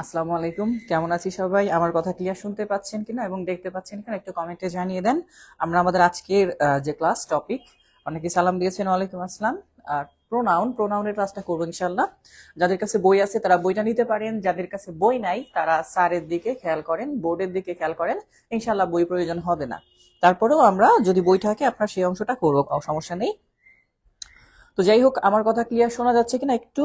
আসসালামু আলাইকুম, কেমন আছি সবাই? আমার কথা ক্লিয়ার শুনতে পাচ্ছেন কিনা এবং দেখতে পাচ্ছেন কিনা একটু কমেন্টে জানিয়ে দেন। আমরা আমাদের আজকের যে ক্লাস টপিক, অনেকে সালাম দিয়েছেন, ওয়ালাইকুম আসসালাম। আর প্রোনাউনের ক্লাসটা করবো ইনশাল্লাহ। যাদের কাছে বই আছে তারা বইটা নিতে পারেন, যাদের কাছে বই নাই তারা স্যারের দিকে খেয়াল করেন, বোর্ডের দিকে খেয়াল করেন। ইনশাল্লাহ বই প্রয়োজন হবে না। তারপরেও আমরা যদি বই থাকে আপনার সেই অংশটা করবো, সমস্যা নেই। তো যাই হোক, আমার কথা ক্লিয়ার শোনা যাচ্ছে কিনা, একটু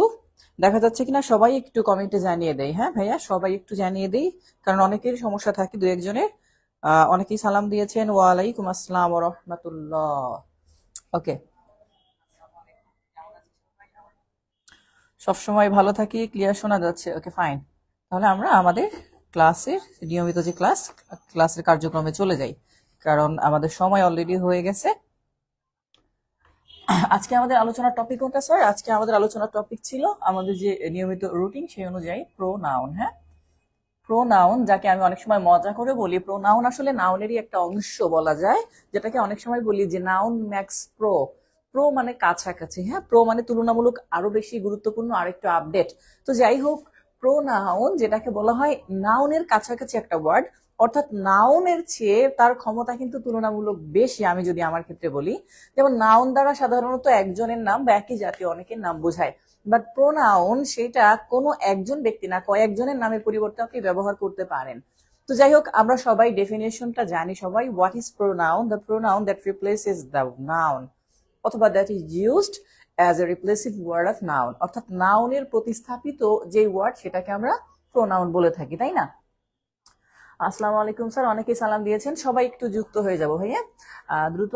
দেখা যাচ্ছে কিনা সবাই একটু কমেন্টে জানিয়ে দেয়। হ্যাঁ ভাইয়া, সবাই একটু জানিয়ে দেই, কারণ অনেকেরই সমস্যা থাকে দু একজনের। অনেকেই সালাম দিয়েছেন, ওয়ালাইকুম আসসালাম ওয়া রাহমাতুল্লাহ। ওকে, সবসময় ভালো থাকি, ক্লিয়ার শোনা যাচ্ছে। ওকে ফাইন, তাহলে আমরা আমাদের ক্লাসের নিয়মিত যে ক্লাসের কার্যক্রমে চলে যাই, কারণ আমাদের সময় অলরেডি হয়ে গেছে। আজকে আমাদের আলোচনার টপিক কোনটা স্যার? আজকে আমাদের আলোচনার টপিক ছিল আমাদের যে নিয়মিত রুটিন সেই অনুযায়ী প্রোনাউন। হ্যাঁ, প্রোনাউন, যাকে আমি অনেক সময় মজা করে বলি প্রোনাউন আসলে নাউনেরই একটা অংশ বলা যায়, যেটাকে অনেক সময় বলি যে নাউন ম্যাক্স প্রো। প্রো মানে কাছাকাছি, হ্যাঁ, প্রো মানে তুলনামূলক আরো বেশি গুরুত্বপূর্ণ, আরেকটু আপডেট। তো যাই হোক, প্রোনাউন যেটাকে বলা হয় নাউনের কাছাকাছি একটা ওয়ার্ড, অর্থাৎ নাউনের চেয়ে তার ক্ষমতা কিন্তু তুলনামূলক বেশি। আমি যদি আমার ক্ষেত্রে বলি, যেমন নাউন দ্বারা সাধারণত একজনের নাম বা একই জাতীয় অনেকের নাম বোঝায়, বাট প্রোনাউন সেটা কোনো একজন ব্যক্তি না, কয়েকজনের নামের পরিবর্তে আপনি ব্যবহার করতে পারেন। তো যাই হোক, আমরা সবাই ডেফিনেশনটা জানি সবাই। What is pronoun? The pronoun that replaces the noun, অথবা that is used as a replacive word of noun, অর্থাৎ নাউনের প্রতিস্থাপিত যে ওয়ার্ড সেটাকে আমরা প্রোনাউন বলে থাকি, তাই না? আসসালামু আলাইকুম স্যার, অনেকেই সালাম দিয়েছেন, সবাই একটু যুক্ত হয়ে যাব ভাইয়া, দ্রুত।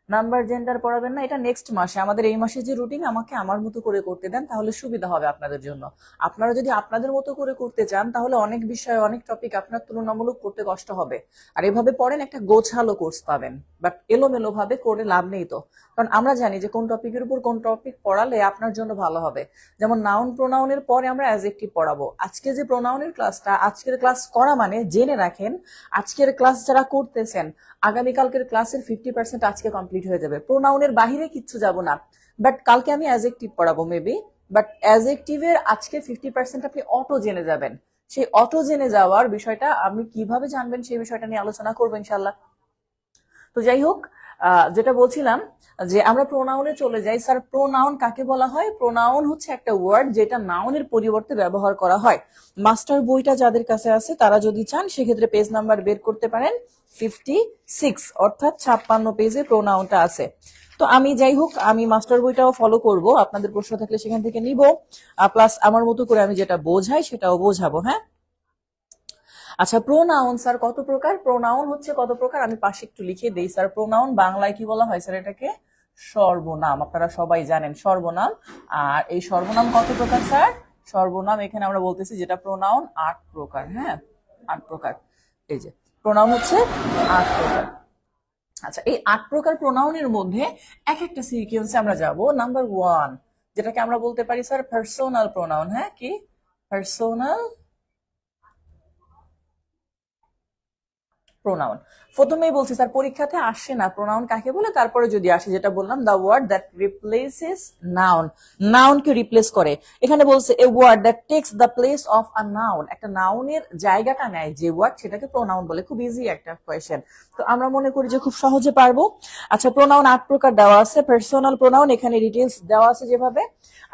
নাম্বার জেন্ডার পড়াবেন না, এটা নেক্সট মাসে। আমাদের এই মাসে যে রুটিন, আমাকে আমার মতো করে করতে দেন, তাহলে সুবিধা হবে আপনাদের জন্য। আপনারা যদি আপনাদের মতো করে করতে চান তাহলে অনেক বিষয়, অনেক টপিক আপনার তুলনামূলক করতে কষ্ট হবে। আর এভাবে পড়েন, একটা গোছালো কোর্স পাবেন। বাট এলোমেলো ভাবে করে লাভ নেই তো, কারণ আমরা জানি যে কোন টপিকের উপর কোন টপিক পড়ালে আপনার জন্য ভালো হবে। যেমন নাউন প্রোনাউনের পরে আমরা অ্যাডজেক্টিভ পড়াবো। আজকে যে প্রোনাউনের ক্লাসটা, আজকের ক্লাস করা মানে জেনে রাখেন, আজকের ক্লাস যারা করতেছেন আগামীকালকের ক্লাসের 50% আজকে কমপ্লিট হয়ে যাবে। প্রোনাউনের বাহিরে কিচ্ছু যাব না, বাট কালকে আমি অ্যাডজেক্টিভ পড়াবো মেবি। বাট অ্যাডজেক্টিভের আজকে 50% আপনি অটো জেনে যাবেন। সেই অটো জেনে যাওয়ার বিষয়টা আমি কিভাবে জানবেন সেই বিষয়টা নিয়ে আলোচনা করবো ইনশাল্লাহ। তো যাই হোক, যেটা বলছিলাম যে আমরা প্রোনাউনে চলে যাই। স্যার, প্রোনাউন কাকে বলা হয়? প্রোনাউন হচ্ছে একটা ওয়ার্ড যেটা নাউনের পরিবর্তে ব্যবহার করা হয়। মাস্টার বইটা যাদের কাছে আছে তারা যদি চান সেক্ষেত্রে পেজ নাম্বার বের করতে পারেন, 56, অর্থাৎ 56 পেজে প্রোনাউনটা আছে। তো আমি যাই হোক, আমি মাস্টার বইটাও ফলো করব, আপনাদের প্রশ্ন থাকলে সেখান থেকে নিব, প্লাস আমার মতো করে আমি যেটা বোঝাই সেটাও বোঝাবো। হ্যাঁ, আচ্ছা, প্রোনাউন স্যার কত প্রকার? প্রোনাউন হচ্ছে কত প্রকার আমি পাশে একটু লিখে দেই স্যার। প্রোনাউন বাংলায় কি বলা হয় স্যার? এটাকে সর্বনাম। আপনারা সবাই জানেন সর্বনাম। আর এই সর্বনাম কত প্রকার স্যার? সর্বনাম এখানে আমরা বলতেছি যেটা প্রোনাউন 8 প্রকার। হ্যাঁ, 8 প্রকার। এই যে প্রোনাউন হচ্ছে 8 প্রকার। আচ্ছা, এই 8 প্রকার প্রোনাউনের মধ্যে এক একটা সিকোয়েন্সে আমরা যাব। নাম্বার 1, যেটাকে আমরা বলতে পারি স্যার পার্সোনাল প্রোনাউন। হ্যাঁ, কি পার্সোনাল প্রোনাউন। প্রথমেই বলছি স্যার, পরীক্ষাতে আসে না প্রোনাউন কাকে বলে, তারপরে যদি আসে যেটা বললাম, the word that replaces noun, নাউনকে রিপ্লেস করে। এখানে বলছে a word that takes the place of a noun, একটা নাউনের জায়গাটা নেয় যে ওয়ার্ড, সেটাকে প্রোনাউন বলে। খুব ইজি একটা কোয়েশ্চেন, তো আমরা মনে করি যে খুব সহজে পারবো। আচ্ছা, প্রোনাউন 8 প্রকার দেওয়া আছে। পার্সোনাল প্রোনাউন এখানে ডিটেলস দেওয়া আছে যেভাবে।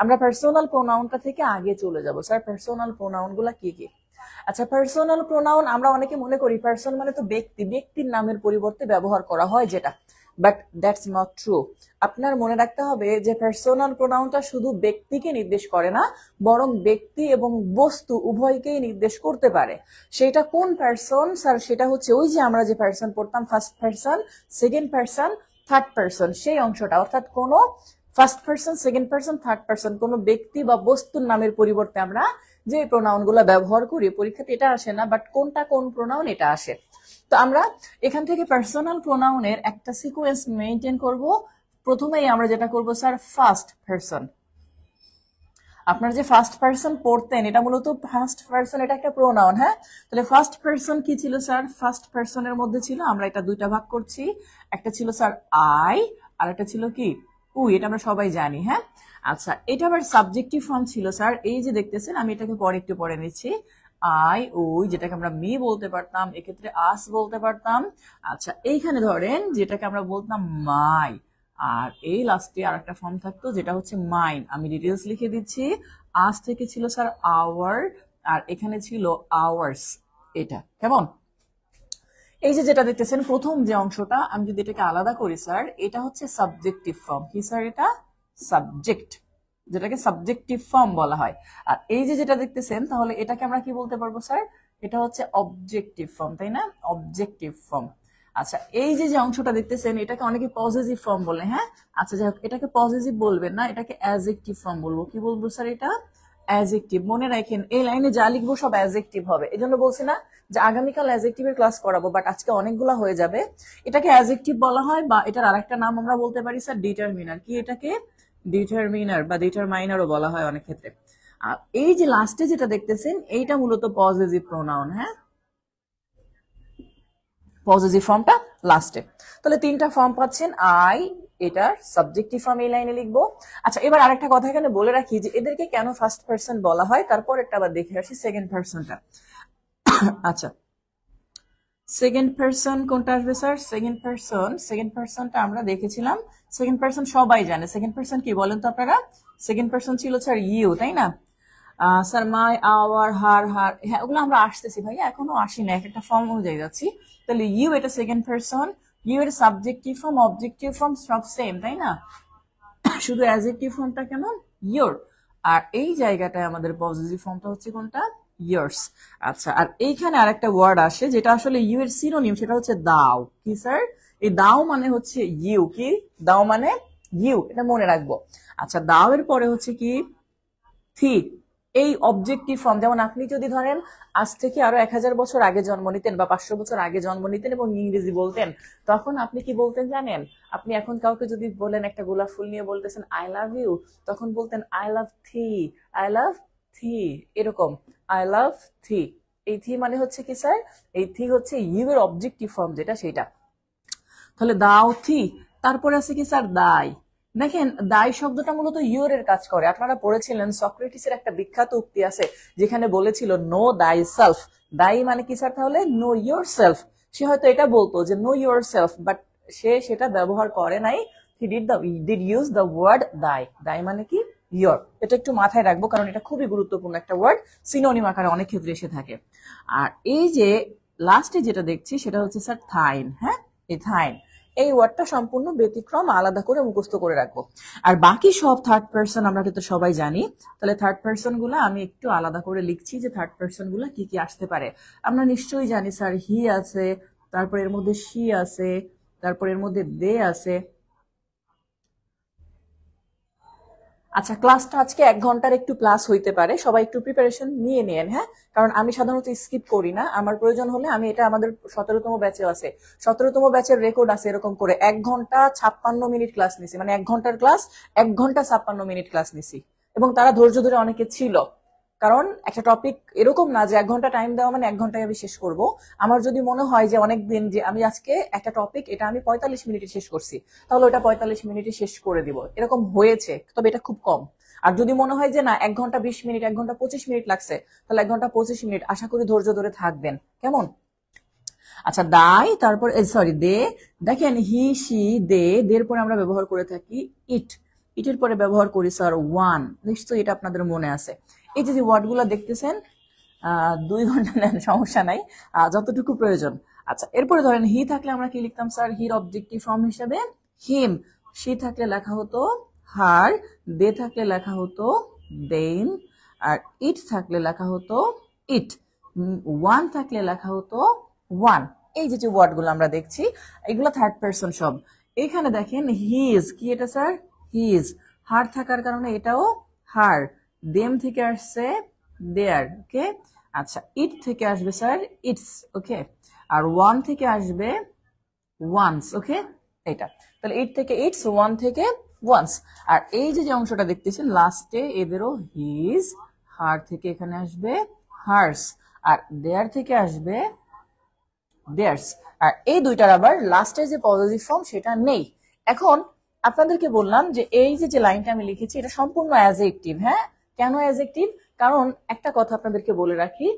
আমরা পার্সোনাল প্রোনাউনটা থেকে আগে চলে যাব। স্যার, পার্সোনাল প্রোনাউন গুলা কি কি? আচ্ছা, পার্সোনাল প্রোনাউন আমরা অনেকে মনে করি পার্সন মানে তো ব্যক্তি, ব্যক্তির নামের পরিবর্তে ব্যবহার করা হয় যেটা, বাট দ্যাটস নট ট্রু। আপনার মনে রাখতে হবে যে পার্সোনাল প্রোনাউনটা শুধু ব্যক্তিকে নির্দেশ করে না, বরং ব্যক্তি এবং বস্তু উভয়কেই নির্দেশ করতে পারে। সেটা কোন পার্সন স্যার? সেটা হচ্ছে ওই যে আমরা যে পার্সন পড়তাম, first person, second person, third person, সেই অংশটা। অর্থাৎ কোনো first person, second person, third person, কোনো ব্যক্তি বা বস্তুর নামের পরিবর্তে আমরা যে প্রোনাউন গুলা ব্যবহার করি, পরীক্ষাতে এটা আসে না, বাট কোনটা কোন প্রোনাউন এটা আসে। তো আমরা এখান থেকে পার্সোনাল প্রোনাউনের একটা সিকোয়েন্স মেনটেন করব। প্রথমেই আমরা যেটা করব স্যার, ফার্স্ট পার্সন। আপনার যে ফার্স্ট পার্সন পড়তেন, এটা মূলত ফার্স্ট পার্সন, এটা একটা প্রোনাউন। হ্যাঁ, তাহলে ফার্স্ট পার্সন কি ছিল স্যার? ফার্স্ট পার্সনের মধ্যে ছিল, আমরা এটা দুইটা ভাগ করছি, একটা ছিল স্যার আই, আর একটা ছিল কি উই, এটা আমরা সবাই জানি। হ্যাঁ, আচ্ছা, এটা আবার সাবজেক্টিভ ফর্ম ছিল স্যার, এই যে দেখতেছেন, আমি এটাকে পরে একটু পরে নিচ্ছি। আই ওই, যেটাকে আমরা মি বলতে পারতাম, এক্ষেত্রে আস বলতে পারতাম। আচ্ছা এইখানে ধরেন যেটাকে আমরা বলতাম মাই, আর এই লাস্টে আর একটা ফর্ম থাকতো যেটা হচ্ছে মাইন। আমি ডিটেলস লিখে দিচ্ছি। আজ থেকে ছিল স্যার আওয়ার, আর এখানে ছিল আওয়ার্স। এটা কেমন? এই যে যেটা দেখতেছেন প্রথম যে অংশটা, আমি যদি এটাকে আলাদা করি স্যার, এটা হচ্ছে সাবজেক্টিভ ফর্ম। কি স্যার? এটা সাবজেক্ট, যেটাকে সাবজেক্টিভ ফর্ম বলা হয়। আর এই যে যেটা দেখতেছেন, তাহলে এটাকে আমরা কি বলতে পারবো স্যার? এটা হচ্ছে অবজেক্টিভ ফর্ম, তাই না? Objective form. আচ্ছা এই যে যে অংশটা দেখতেছেন, এটাকে অনেকে পজিটিভ ফর্ম বলে। হ্যাঁ, আচ্ছা যাই হোক, এটাকে পজিটিভ বলবেন না, এটাকে অ্যাডজেক্টিভ ফর্ম বলবো। কি বলবো স্যার? এটা অ্যাডজেক্টিভ। মনে রাখেন এই লাইনে যা লিখবো সব অ্যাডজেক্টিভ হবে। এই জন্য বলছি না যে আগামীকাল অ্যাডজেক্টিভের ক্লাস করাবো, বাট আজকে অনেকগুলো হয়ে যাবে। এটাকে অ্যাডজেক্টিভ বলা হয়, বা এটার আরেকটা নাম আমরা বলতে পারি স্যার ডিটারমিনার। কি এটাকে? ডিটারমিনার বা ডিটারমাইনারও বলা হয় অনেক ক্ষেত্রে। আর এই যে লাস্টে যেটা দেখতেছেন, এইটা মূলত পজিটিভ প্রোনাউন। হ্যাঁ, পজিটিভ ফর্মটা লাস্টে। তাহলে তিনটা ফর্ম পাচ্ছেন। আই, এটার সাবজেক্টিভ ফর্ম এই লাইনে লিখবো। আচ্ছা এবার আরেকটা কথা এখানে বলে রাখি যে এদেরকে কেন ফার্স্ট পারসন বলা হয়, তারপর একটা আবার দেখে আসি সেকেন্ড পারসনটা। আচ্ছা সেকেন্ড পারসন কোনটা আসবে স্যার? সেকেন্ড পারসনটা আমরা দেখেছিলাম। সেকেন্ড পারসন সবাই জানে। সেকেন্ড পারসন কি বলেন তো আপনারা? সেকেন্ড পারসন ছিল স্যার ইউ, তাই না? স্যার মাই, আওয়ার, হার, হ্যাঁ ওগুলো আমরা আসতেছি ভাইয়া, এখনো আসি না, এক একটা ফর্ম অনুযায়ী যাচ্ছি। তাহলে ইউ এটা সেকেন্ড পারসন, ইউ এর সাবজেক্টিভ ফর্ম, অবজেক্টিভ ফর্ম সব সেম, তাই না? শুধু অ্যাডজেক্টিভ ফর্মটা কেন? ইয়োর। আর এই জায়গাটায় আমাদের পজিটিভ ফর্মটা হচ্ছে কোনটা? ইয়ার্স। আচ্ছা আর এইখানে আরেকটা ওয়ার্ড আসে যেটা আসলে ইউ এর সিনোনিম, সেটা হচ্ছে দাও। কি স্যার? এই দাও মানে হচ্ছে ইউ। কি দাও মানে? ইউ, এটা মনে রাখবো। আচ্ছা দাও এর পরে হচ্ছে কি? থি। এই অবজেক্টিভ ফর্ম, যেমন আপনি যদি ধরেন আজ থেকে আরো 1000 বছর আগে জন্ম নিতেন বা 500 বছর আগে জন্ম নিতেন এবং ইংরেজি বলতেন, তখন আপনি কি বলতেন জানেন? আপনি এখন কাউকে যদি বলেন, একটা গোলাপ ফুল নিয়ে বলতেছেন আই লাভ ইউ, তখন বলতেন I love Thi, I love থি, এরকম আই লাভ থি। এই থি মানে হচ্ছে কি স্যার? এই থি হচ্ছে ইউ এর অবজেক্টিভ ফর্ম যেটা, সেটা। তাহলে দাও থি। তারপরে আছে কি স্যার? দাই। দেখেন দায় শব্দটা মূলত ইউর এর কাজ করে। আপনারা পড়েছিলেন সক্রেটিসের একটা বিখ্যাত উক্তি আছে যেখানে বলেছিল নো দাই সেলফ। দাই মানে কি স্যার? তাহলে নো ইয়োর সেলফ। সে হয়তো এটা বলতো যে নো ইয়োর সেলফ, বাট সে সেটা ব্যবহার করে নাই। He did use the word thy. Thy মানে কি? ইয়োর। এটা একটু মাথায় রাখবো কারণ এটা খুবই গুরুত্বপূর্ণ একটা ওয়ার্ড, সিনোনিম আকারে অনেক ক্ষেত্রে এসে থাকে। আর এই যে লাস্টে যেটা দেখছি সেটা হচ্ছে স্যার থাইন। হ্যাঁ, এই থাইন, এই ওয়ার্ডটা সম্পূর্ণ ব্যতিক্রম, আলাদা করে মুখস্থ করে রাখবো। আর বাকি সব থার্ড পারসন আমরা কিন্তু সবাই জানি। তাহলে থার্ড পারসন গুলা আমি একটু আলাদা করে লিখছি যে থার্ড পারসন গুলা কি কি আসতে পারে। আমরা নিশ্চয়ই জানি স্যার হি আছে, তারপর এর মধ্যে শি আছে, তারপর এর মধ্যে দে আছে। আচ্ছা ক্লাসটা আজকে 1 ঘন্টার একটু ক্লাস হইতে পারে, সবাই একটু প্রিপারেশন নিয়ে নেন। হ্যাঁ, কারণ আমি সাধারণত স্কিপ করি না, আমার প্রয়োজন হলে আমি এটা আমাদের 17তম ব্যাচে আছে, 17তম ব্যাচের রেকর্ড আছে, এরকম করে 1 ঘন্টা 56 মিনিট ক্লাস নিছি, মানে 1 ঘন্টার ক্লাস 1 ঘন্টা 56 মিনিট ক্লাস নিছি। এবং তারা ধৈর্য ধরে অনেকে ছিল, কারণ একটা টপিক এরকম না যে 1 ঘন্টা টাইম দেওয়া মানে 1 ঘন্টায় আমি শেষ করব। আমার যদি মনে হয় যে অনেক দিন যে আমি আজকে একটা টপিক এটা আমি 45 মিনিটে শেষ করছি, তাহলে ওটা 45 মিনিটে শেষ করে দিব, এরকম হয়েছে, তবে এটা খুব কম। আর যদি মনে হয় যে না 1 ঘন্টা 20 মিনিট, 1 ঘন্টা 25 মিনিট লাগছে, তাহলে 1 ঘন্টা 25 মিনিট, আশা করি ধৈর্য ধরে থাকবেন। কেমন? আচ্ছা দাই, তারপর সরি দে। দেখেন হি শি দে, দের পরে আমরা ব্যবহার করে থাকি ইট, ইটের পরে ব্যবহার করি স্যার ওয়ান। নিশ্চয়ই এটা আপনাদের মনে আছে। এই যে ওয়ার্ড গুলা দেখতেছেন 2 ঘন্টা নেন, সমস্যা নাই, যতটুকু প্রয়োজন। আচ্ছা এরপরে ধরেন হি থাকলে আমরা কি লিখতাম স্যার? হির অবজেক্টিভ ফর্ম হিসেবে হিম। শি থাকলে লেখা হতো হার, দে থাকলে লেখা হতো দেইন, আর ইট থাকলে লেখা হতো ইট, ওয়ান থাকলে লেখা হতো ওয়ান। এই যে ওয়ার্ড গুলো আমরা দেখছি এগুলো থার্ড পারসন সব। এখানে দেখেন হিজ, কি এটা স্যার? হিজ। হার থাকার কারণে এটাও হার। দেম থেকে আসছে দেয়ার। ওকে, আচ্ছা ইট থেকে আসবে স্যার ইটস। ওকে, আর ওয়ান থেকে আসবে ওয়ান্স। ওকে, এটা তাহলে ইট থেকে ইটস, ওয়ান থেকে ওয়ান্স। আর এই যে অংশটা দেখতেছেন লাস্টে, এদেরও হিজ, হার থেকে এখানে আসবে হার্স, আর দেয়ার থেকে আসবে দেয়ার্স। আর এই দুইটার আবার লাস্টে যে পজিটিভ ফর্ম সেটা নেই। এখন আপনাদেরকে বললাম যে এই যে লাইনটা আমি লিখেছি এটা সম্পূর্ণ অ্যাডজেক্টিভ। হ্যাঁ, কেন অ্যাডজেক্টিভ? কারণ একটা কথা আপনাদেরকে বলে রাখি,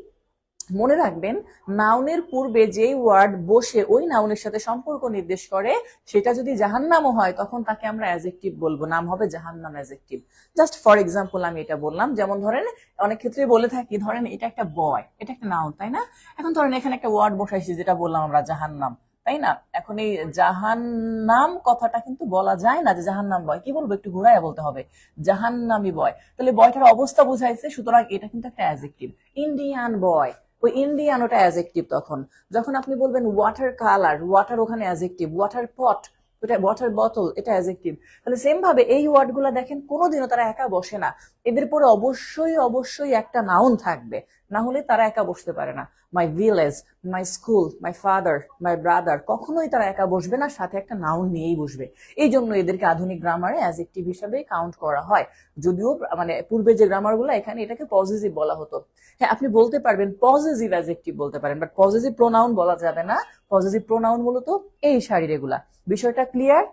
মনে রাখবেন, নাউনের পূর্বে যেই ওয়ার্ড বসে ওই নাউনের সাথে সম্পর্ক নির্দেশ করে, সেটা যদি জাহান্নামও হয় তখন তাকে আমরা অ্যাজেক্টিভ বলবো, নাম হবে জাহান্নাম অ্যাজেক্টিভ। জাস্ট ফর এক্সাম্পল আমি এটা বললাম, যেমন ধরেন অনেক ক্ষেত্রে বলে থাকি, ধরেন এটা একটা বয়, এটা একটা নাউন, তাই না? এখন ধরেন এখানে একটা ওয়ার্ড বসাইছি, যেটা বললাম আমরা জাহান্নাম, তাই না? এখন এই জাহান্নাম কথাটা কিন্তু বলা যায় না যে জাহান্নাম বয়, কি বলবো, একটু ঘুরাইয়া বলতে হবে জাহান্নামি বয়। তাহলে বয়টার অবস্থা বুঝাইছে, সুতরাং এটা কিন্তু একটা অ্যাজেক্টিভ। ইন্ডিয়ান বয়, ওই ইন্ডিয়ান ওটা অ্যাজেক্টিভ। তখন যখন আপনি বলবেন ওয়াটার কালার, ওয়াটার ওখানে অ্যাজেক্টিভ। ওয়াটার পট, ওটা ওয়াটার বোতল, এটা অ্যাজেক্টিভ। তাহলে সেম ভাবে এই ওয়ার্ড গুলা দেখেন কোনোদিনও তারা একা বসে না, এদের পরে অবশ্যই অবশ্যই একটা নাউন থাকবে, না হলে তারা একা বসতে পারে না। My village, my school, my father, my brother, কখনোই তারা একা বসবে না, সাথে একটা নাউন নিয়েই বসবে। এই জন্য এদেরকে আধুনিক গ্রামারে অ্যাজেক্টিভ হিসাবে কাউন্ট করা হয়। যদিও মানে পূর্বে যে গ্রামার গুলো, এখানে এটাকে পজিটিভ বলা হতো। হ্যাঁ, আপনি বলতে পারবেন পজিটিভ অ্যাডজেক্টিভ বলতে পারেন, বাট পজিটিভ প্রোনাউন বলা যাবে না। পজিটিভ প্রোনাউন মূলত এই সারির এগুলা। বিষয়টা ক্লিয়ার?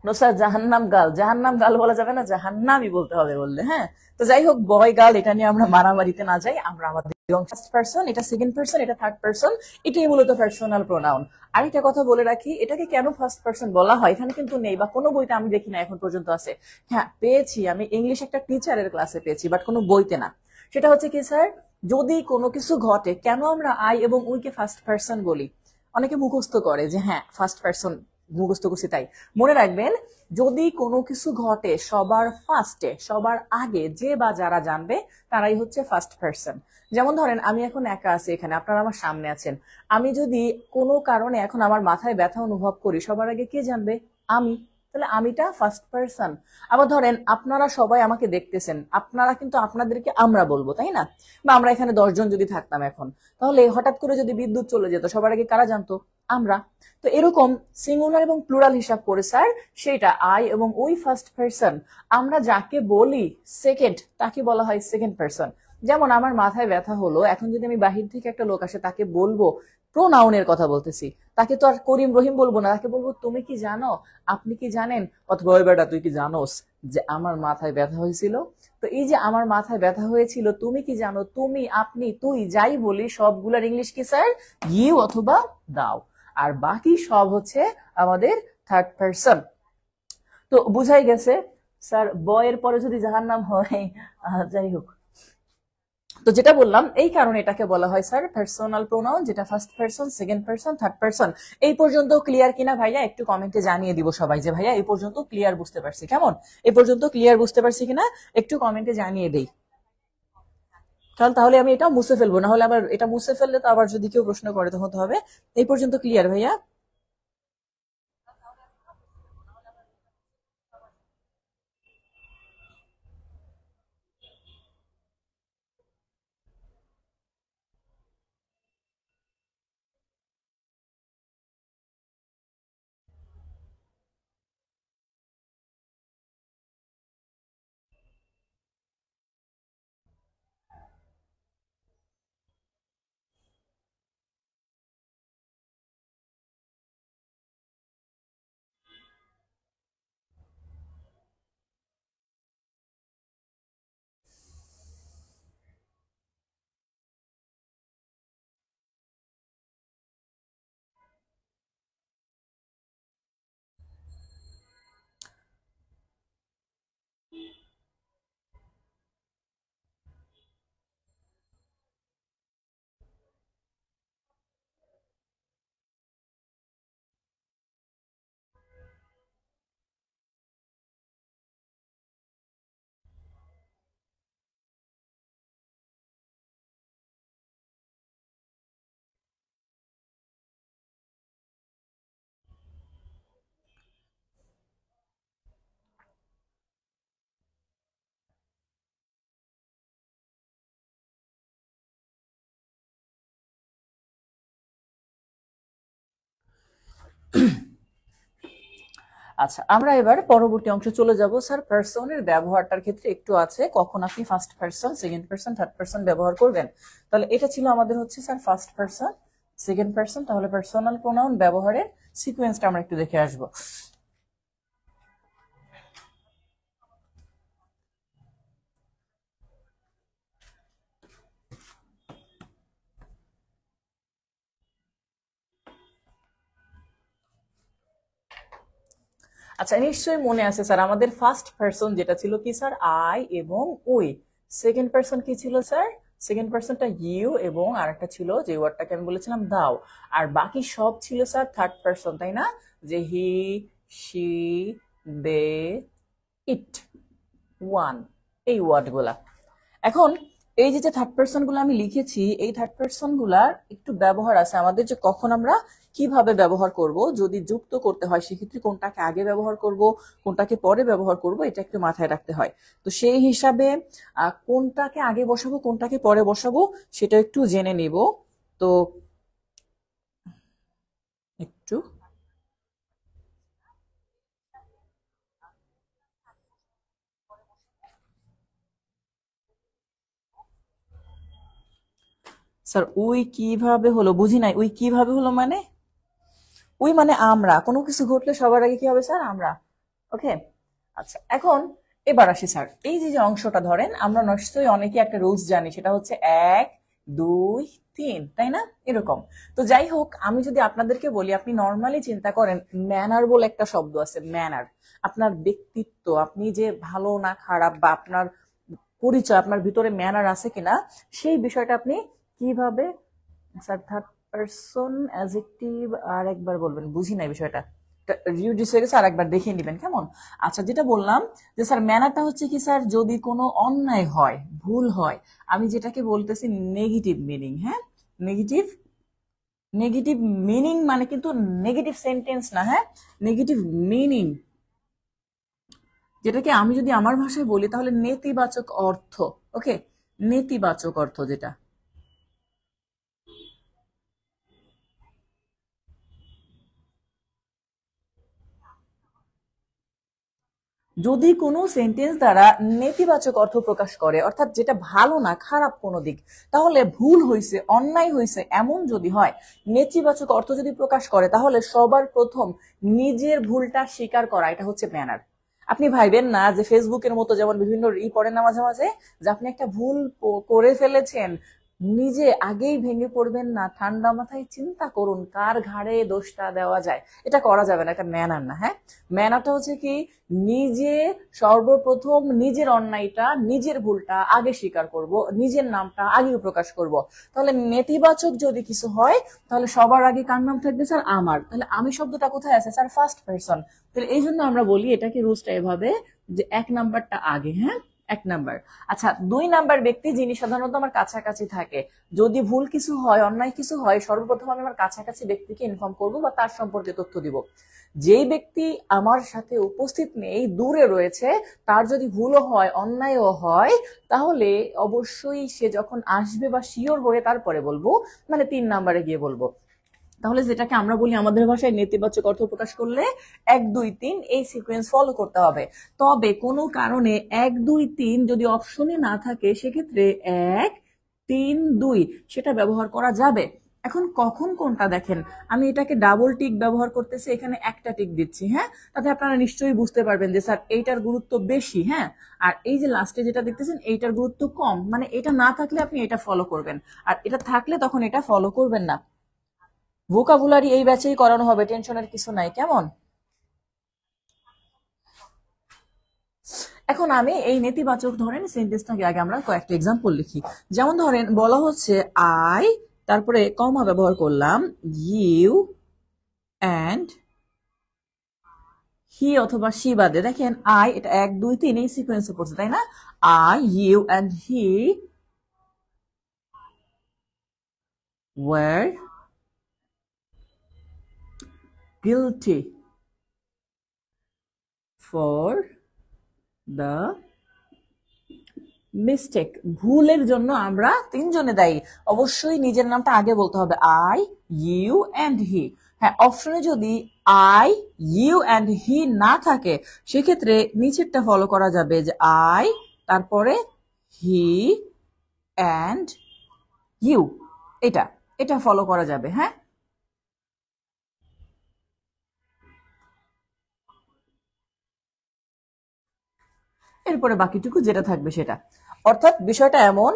নো স্যার, জাহান্নাম গাল, জাহান্নাম গাল বলা যাবে না, জাহান্নামই বলতে হবে বললে। হ্যাঁ, তো যাই হোক, বয় গাল এটা নিয়ে আমরা মারামারিতে না যাই। আমরা আমাদের ফার্স্ট পারসন, এটা সেকেন্ড পারসন, এটা থার্ড পারসন, এটাই মূলত পার্সোনাল প্রোনাউন। আরেকটা কথা বলে রাখি, এটাকে কেন ফার্স্ট পারসন বলা হয় এখানে কিন্তু নেই, বা কোনো বইতে আমি দেখি না এখন পর্যন্ত আছে। হ্যাঁ পেয়েছি, আমি ইংলিশ একটা টিচারের ক্লাসে পেয়েছি, বাট কোনো বইতে না। সেটা হচ্ছে কি স্যার, যদি কোনো কিছু ঘটে, কেন আমরা আই এবং উইকে ফার্স্ট পারসন বলি? অনেকে মুখস্থ করে যে হ্যাঁ ফার্স্ট পারসন, মুখস্থ করছি তাই। মনে রাখবেন, যদি কোনো কিছু ঘটে সবার ফার্স্টে, সবার আগে যে বা যারা জানবে তারাই হচ্ছে ফার্স্ট পারসন। যেমন ধরেন আমি এখন একা আছি এখানে, আপনারা আমার সামনে আছেন, আমি যদি কোনো কারণে এখন আমার মাথায় ব্যথা অনুভব করি, সবার আগে কে জানবে? আমি। তাহলে আমিটা ফার্স্ট পারসন। আবার ধরেন আপনারা সবাই আমাকে দেখতেছেন, আপনারা কিন্তু আপনাদেরকে আমরা বলবো, তাই না? বা আমরা এখানে 10 জন যদি থাকতাম এখন, তাহলে হঠাৎ করে যদি বিদ্যুৎ চলে যেত, সবার আগে কারা জানতো? আমরা। তো এরকম সিঙ্গুলার এবং প্লুরাল হিসাব করে স্যার, সেটা আই এবং ওই ফার্স্ট পারসন। আমরা যাকে বলি সেকেন্ড, তাকে বলা হয় সেকেন্ড পারসন। যেমন আমার মাথায় ব্যথা হলো, এখন যদি আমি বাহির থেকে একটা লোক আসে, তাকে বলবো, প্রোনাউনের কথা বলতেছি, তাকে তো আর করিম রহিম বলবো না, তাকে বলবো তুমি কি জানো, আপনি কি জানেন, অথবা ওই বেটা তুই কি জানোস যে আমার মাথায় ব্যথা হয়েছিল। তো এই যে আমার মাথায় ব্যথা হয়েছিল, তুমি কি জানো, তুমি, আপনি, তুই, যাই বলি সবগুলার ইংলিশ কি স্যার? ইউ অথবা দাও। আর বাকি সব হচ্ছে আমাদের থার্ড পারসন। তো বুঝাই গেছে স্যার, বয়ের পরে যদি জাহান্নাম হয়, যাই হোক। তো যেটা বললাম, এই কারণে এটাকে বলা হয় স্যার পার্সোনাল প্রোনাউন, যেটা first person, second person, third person. এই পর্যন্ত ক্লিয়ার কিনা ভাইয়া একটু কমেন্টে জানিয়ে দিব সবাই, যে ভাইয়া এই পর্যন্ত ক্লিয়ার বুঝতে পারছি। কেমন, এই পর্যন্ত ক্লিয়ার বুঝতে পারছি কিনা একটু কমেন্টে জানিয়ে দেই। তাহলে আমি এটা মুছে ফেলবো, না হলে আবার এটা মুছে ফেললে তো আবার যদি কেউ প্রশ্ন করে তখন তো হবে। এই পর্যন্ত ক্লিয়ার ভাইয়া? আচ্ছা, আমরা এবার পরবর্তী অংশে চলে যাব। স্যার পার্সনের ব্যবহারটার ক্ষেত্রে একটু আছে, কখন আপনি first person, second person, third person ব্যবহার করবেন। তাহলে এটা ছিল আমাদের হচ্ছে sir first person, second person. তাহলে পার্সোনাল প্রোনাউন ব্যবহারের সিকোয়েন্সটা আমরা একটু দেখে আসবো। আচ্ছা, নিশ্চয়ই মনে আছে স্যার, আমাদের ফার্স্ট পারসন যেটা ছিল কি স্যার, আই এবং উই। সেকেন্ড পারসন কি ছিল স্যার? সেকেন্ড পারসনটা ইউ, এবং আরেকটা ছিল যে ওয়ার্ডটাকে আমি বলেছিলাম দাও। আর বাকি সব ছিল স্যার থার্ড পারসন, তাই না? যে হি, শি, দে, ইট, ওয়ান, এই ওয়ার্ডগুলা। এখন এই যে থার্ড পারসন গুলো আমি লিখেছি, এই থার্ড পারসন গুলার একটু ব্যবহার আছে আমাদের, যে কখন আমরা কিভাবে ব্যবহার করব। যদি যুক্ত করতে হয় সেক্ষেত্রে কোনটাকে আগে ব্যবহার করব, কোনটাকে পরে ব্যবহার করব, এটা একটু মাথায় রাখতে হয়। তো সেই হিসাবে কোনটাকে আগে বসাবো কোনটাকে পরে বসাবো সেটা একটু জেনে নিব। তো একটু স্যার, উই কিভাবে হলো? বুঝি নাই, উই কিভাবে হলো মানে? উই মানে আমরা, কোনো কিছু ঘটলে সবার আগে কি হবে স্যার? আমরা। ওকে, আচ্ছা, এখন এবার আসি স্যার, এই যে যে অংশটা ধরেন, আমরা নিশ্চয়ই অনেকে একটা রুলস জানি, সেটা হচ্ছে 1, 2, 3, তাই না? এরকম। তো যাই হোক, আমি যদি আপনাদেরকে বলি, আপনি নর্মালি চিন্তা করেন, ম্যানার বলে একটা শব্দ আছে, ম্যানার। আপনার ব্যক্তিত্ব, আপনি যে ভালো না খারাপ, বা আপনার পরিচয়, আপনার ভিতরে ম্যানার আছে কিনা, সেই বিষয়টা আপনি কিভাবে, স্যার থার্ড পারসন অ্যাডজেক্টিভ আর একবার বলবেন, বুঝি নাই বিষয়টা, রিডিউস হয়ে গেছে, আর একবার দেখে নেবেন কেমন। আচ্ছা, যেটা বললাম যে স্যার ম্যানারটা হচ্ছে কি স্যার, যদি কোনো অন্যায় হয়, ভুল হয়, আমি যেটাকে বলতেছি নেগেটিভ মিনিং। হ্যাঁ, নেগেটিভ, নেগেটিভ মিনিং মানে কিন্তু নেগেটিভ সেন্টেন্স না, হ্যাঁ, নেগেটিভ মিনিং, যেটাকে আমি যদি আমার ভাষায় বলি তাহলে নেতিবাচক অর্থ। ওকে, নেতিবাচক অর্থ যেটা। যদি কোনো সেন্টেন্স দ্বারা নেতিবাচক অর্থ প্রকাশ করে, অর্থাৎ যেটা ভালো না, খারাপ কোনো দিক, তাহলে ভুল হয়েছে, অন্যায় হয়েছে এমন যদি হয়, নেতিবাচক অর্থ যদি প্রকাশ করে, তাহলে সবার প্রথম নিজের ভুলটা স্বীকার করা, এটা হচ্ছে ম্যানার। আপনি ভাইবেন না যে ফেসবুকের মতো যেমন বিভিন্ন পড়েন না মাঝে মাঝে, যে আপনি একটা ভুল করে ফেলেছেন, নিজে আগেই ভেঙে পড়বেন না, ঠান্ডা মাথায় চিন্তা করুন কার ঘাড়ে দোষটা দেওয়া যায়। এটা করা যাবে না, এটা ম্যানার না। হ্যাঁ, ম্যানারটা হচ্ছে কি, নিজে সর্বপ্রথম নিজের অন্যায়টা, নিজের ভুলটা আগে স্বীকার করব, নিজের নামটা আগে প্রকাশ করব। তাহলে নেতিবাচক যদি কিছু হয়, তাহলে সবার আগে কার নাম থাকবে স্যার? আমার। তাহলে আমি শব্দটা কোথায় আছে স্যার? First person. তাহলে এই জন্য আমরা বলি এটাকে, রুলসটা এভাবে, যে 1 নাম্বারটা আগে। হ্যাঁ, 1 নাম্বার। আচ্ছা, 2 নাম্বার ব্যক্তি যিনি সাধারণত আমার কাছাকাছি থাকে, যদি ভুল কিছু হয়, অন্যায় কিছু হয়, সর্বপ্রথম আমি আমার কাছাকাছি ব্যক্তিকে ইনফর্ম করব বা তার সম্পর্কে তথ্য দিব। যেই ব্যক্তি আমার সাথে উপস্থিত নেই, দূরে রয়েছে, তার যদি ভুলও হয়, অন্যায়ও হয়, তাহলে অবশ্যই সে যখন আসবে বা শিওর হয়ে তারপরে বলবো, মানে 3 নাম্বারে গিয়ে বলবো। তাহলে যেটাকে আমরা বলি আমাদের ভাষায় নেতিবাচক অর্থ প্রকাশ করলে 1, 2, 3 এই সিকোয়েন্স ফলো করতে হবে। তবে কোনো কারণে 1, 2, 3 যদি অপশনে না থাকে, সেক্ষেত্রে 1, 3, 2 সেটা ব্যবহার করা যাবে। এখন কখন কোনটা দেখেন, আমি এটাকে ডাবল টিক ব্যবহার করতেছি, এখানে একটা টিক দিচ্ছি। হ্যাঁ, তাতে আপনারা নিশ্চয়ই বুঝতে পারবেন যে স্যার এইটার গুরুত্ব বেশি। হ্যাঁ, আর এই যে লাস্টে যেটা দেখতেছেন এইটার গুরুত্ব কম, মানে এটা না থাকলে আপনি এটা ফলো করবেন, আর এটা থাকলে তখন এটা ফলো করবেন না। ভোকাবুলারি এই ব্যাচেই করানো হবে, টেনশনের কিছু নাই, কেমন? এখন আমি এই নেতিবাচক ধরেন সেন্টেন্সটাকে আগে আমরা কয়েকটা এক্সাম্পল লিখি। যেমন ধরেন বলা হচ্ছে আই, তারপরে কমা ব্যবহার করলাম, ইউ অ্যান্ড হি অথবা শি বাদে, দেখেন আই, এটা 1, 2, 3 এই সিকোয়েন্সে পড়ছে, তাই না? I, you and he were guilty for the mistake, ভুলের জন্য আমরা 3জনে দায়ী। অবশ্যই নিজের নামটা আগে বলতে হবে, আই, ইউ অ্যান্ড হি। হ্যাঁ, অপশনে যদি আই, ইউ অ্যান্ড হি না থাকে, সেক্ষেত্রে নিচেরটা ফলো করা যাবে, যে আই, তারপরে হি অ্যান্ড ইউ, এটা এটা ফলো করা যাবে। হ্যাঁ, এরপরে বাকিটুকু যেটা থাকবে সেটা, অর্থাৎ বিষয়টা এমন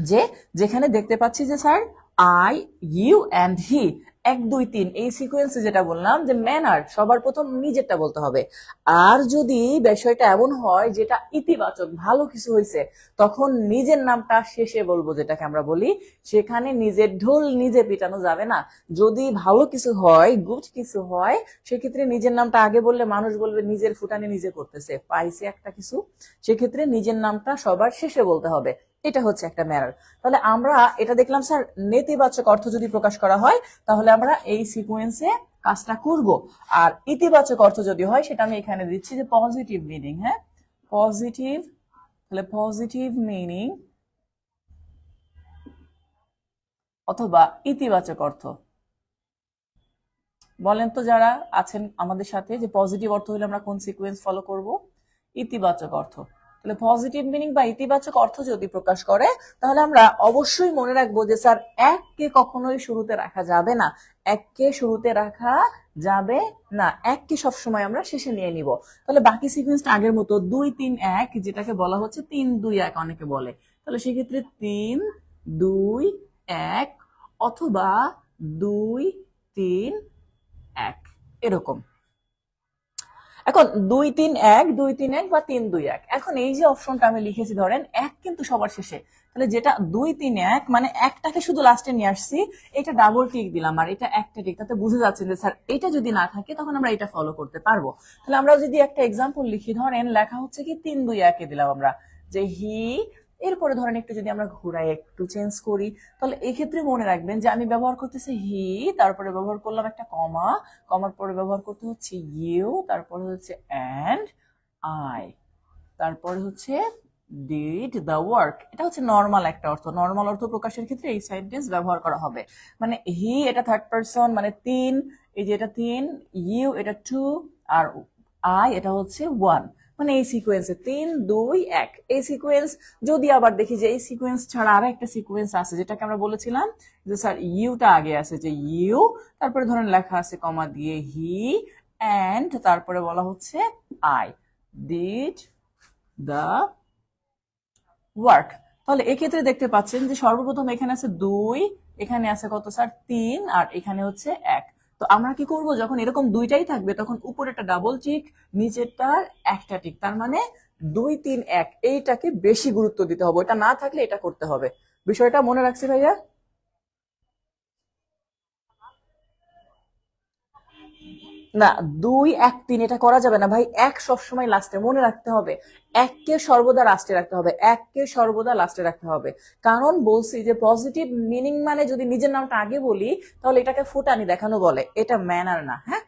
যে যেখানে দেখতে পাচ্ছি যে sir I, you and he 1 2 3 এই সিকোয়েন্সে যেটা বললাম যে ম্যানার সবার প্রথম নিজেরটা বলতে হবে। আর যদি বিষয়টা এমন হয় যেটা ইতিবাচক ভালো কিছু হয়েছে তখন নিজের নামটা শেষে বলবো, যেটাকে আমরা বলি সেখানে নিজের ঢোল নিজে পিটানো যাবে না। যদি ভালো কিছু হয়, গুড কিছু হয়, সেক্ষেত্রে নিজের নামটা আগে বললে মানুষ বলবে নিজের ফুটানি নিজে করতেছে, পাইছে একটা কিছু। সেক্ষেত্রে নিজের নামটা সবার শেষে বলতে হবে। এটা হচ্ছে একটা ম্যানার। তাহলে আমরা এটা দেখলাম স্যার, নেতিবাচক অর্থ যদি প্রকাশ করা হয় তাহলে আমরা এই সিকোয়েন্সে কাজটা করব। আর ইতিবাচক অর্থ যদি হয় সেটা আমি এখানে দিচ্ছি যে পজিটিভ মিনিং। হ্যাঁ, পজিটিভ, তাহলে পজিটিভ মিনিং অথবা ইতিবাচক অর্থ। বলেন তো যারা আছেন আমাদের সাথে যে পজিটিভ অর্থ হলে আমরা কোন সিকোয়েন্স ফলো করব? ইতিবাচক অর্থ। তাহলে পজিটিভ মিনিং বা ইতিবাচক অর্থ যদি প্রকাশ করে তাহলে আমরা অবশ্যই মনে রাখবো যে স্যার এককে কখনোই শুরুতে রাখা যাবে না, এককে শুরুতে রাখা যাবে না, এককে সবসময় আমরা শেষে নিয়ে নিব। তাহলে বাকি সিকোয়েন্সটা আগের মতো 2 3 1, যেটাকে বলা হচ্ছে 3 2 1 অনেকে বলে। তাহলে সেক্ষেত্রে 3 2 1 অথবা 2 3 1 এরকম। এখন 2 3 1 2 3 1 বা 3 2 1। এখন এই যে অপশনটা আমি লিখেছি, ধরেন এক কিন্তু সবার শেষে, তাহলে যেটা 2 3 1 মানে একটাকে শুধু লাস্টে নিয়ে আসছি, এটা ডাবল টিক দিলাম আর এটা একটা টিক, তাতে বুঝে যাচ্ছে যে স্যার এটা যদি না থাকে তখন আমরা এটা ফলো করতে পারবো। তাহলে আমরা যদি একটা এক্সাম্পল লিখি, ধরেন লেখা হচ্ছে কি 3 2 1 এ দিলাম আমরা যে হি, এরপরে ধরেন একটু যদি আমরা ঘুরাই একটু চেঞ্জ করি, তাহলে এই ক্ষেত্রে মনে রাখবেন যে আমি ব্যবহার করতেছি হি, তারপরে ব্যবহার করলাম একটা কমা, কমার পরে ব্যবহার করতে হচ্ছে ইউ, তারপরে হচ্ছে অ্যান্ড আই, তারপরে হচ্ছে ডিড দ্য ওয়ার্ক। এটা হচ্ছে নর্মাল একটা অর্থ। নর্মাল অর্থ প্রকাশের ক্ষেত্রে এই সেন্টেন্স ব্যবহার করা হবে। মানে হি এটা থার্ড পারসন, মানে 3, এই যে এটা 3, ইউ এটা 2, আর আই এটা হচ্ছে 1। মানে এই সিকোয়েন্সে 3 2 1 এই সিকোয়েন্স। যদি আবার দেখি যে এই সিকোয়েন্স ছাড়া আরো একটা সিকোয়েন্স আছে যেটাকে আমরা বলেছিলাম যে স্যার ইউটা আগে আছে, যে ইউ, তারপরে ধরেন লেখা আছে কমা দিয়ে হি, অ্যান্ড তারপরে বলা হচ্ছে আই ডিড দ্য ওয়ার্ক। তাহলে এক্ষেত্রে দেখতে পাচ্ছেন যে সর্বপ্রথম এখানে আছে 2, এখানে আছে কত স্যার 3, আর এখানে হচ্ছে 1। তো আমরা কি করব, যখন এরকম দুইটাই থাকবে তখন উপরেটা ডাবল টিক, নিচেরটার একটা টিক, তার মানে 2 3 1 এইটাকে বেশি গুরুত্ব দিতে হবে, এটা না থাকলে এটা করতে হবে। বিষয়টা মনে রাখছি ভাইয়া? না, 2 1 3 এটা করা যাবে না ভাই, এক সবসময় লাস্টে মনে রাখতে হবে, এককে সর্বদা লাস্টে রাখতে হবে, এককে সর্বদা লাস্টে রাখতে হবে। কারণ বলছি যে পজিটিভ মিনিং মানে যদি নিজের নামটা আগে বলি তাহলে এটাকে ফুটানি দেখানো বলে, এটা ম্যানার না। হ্যাঁ,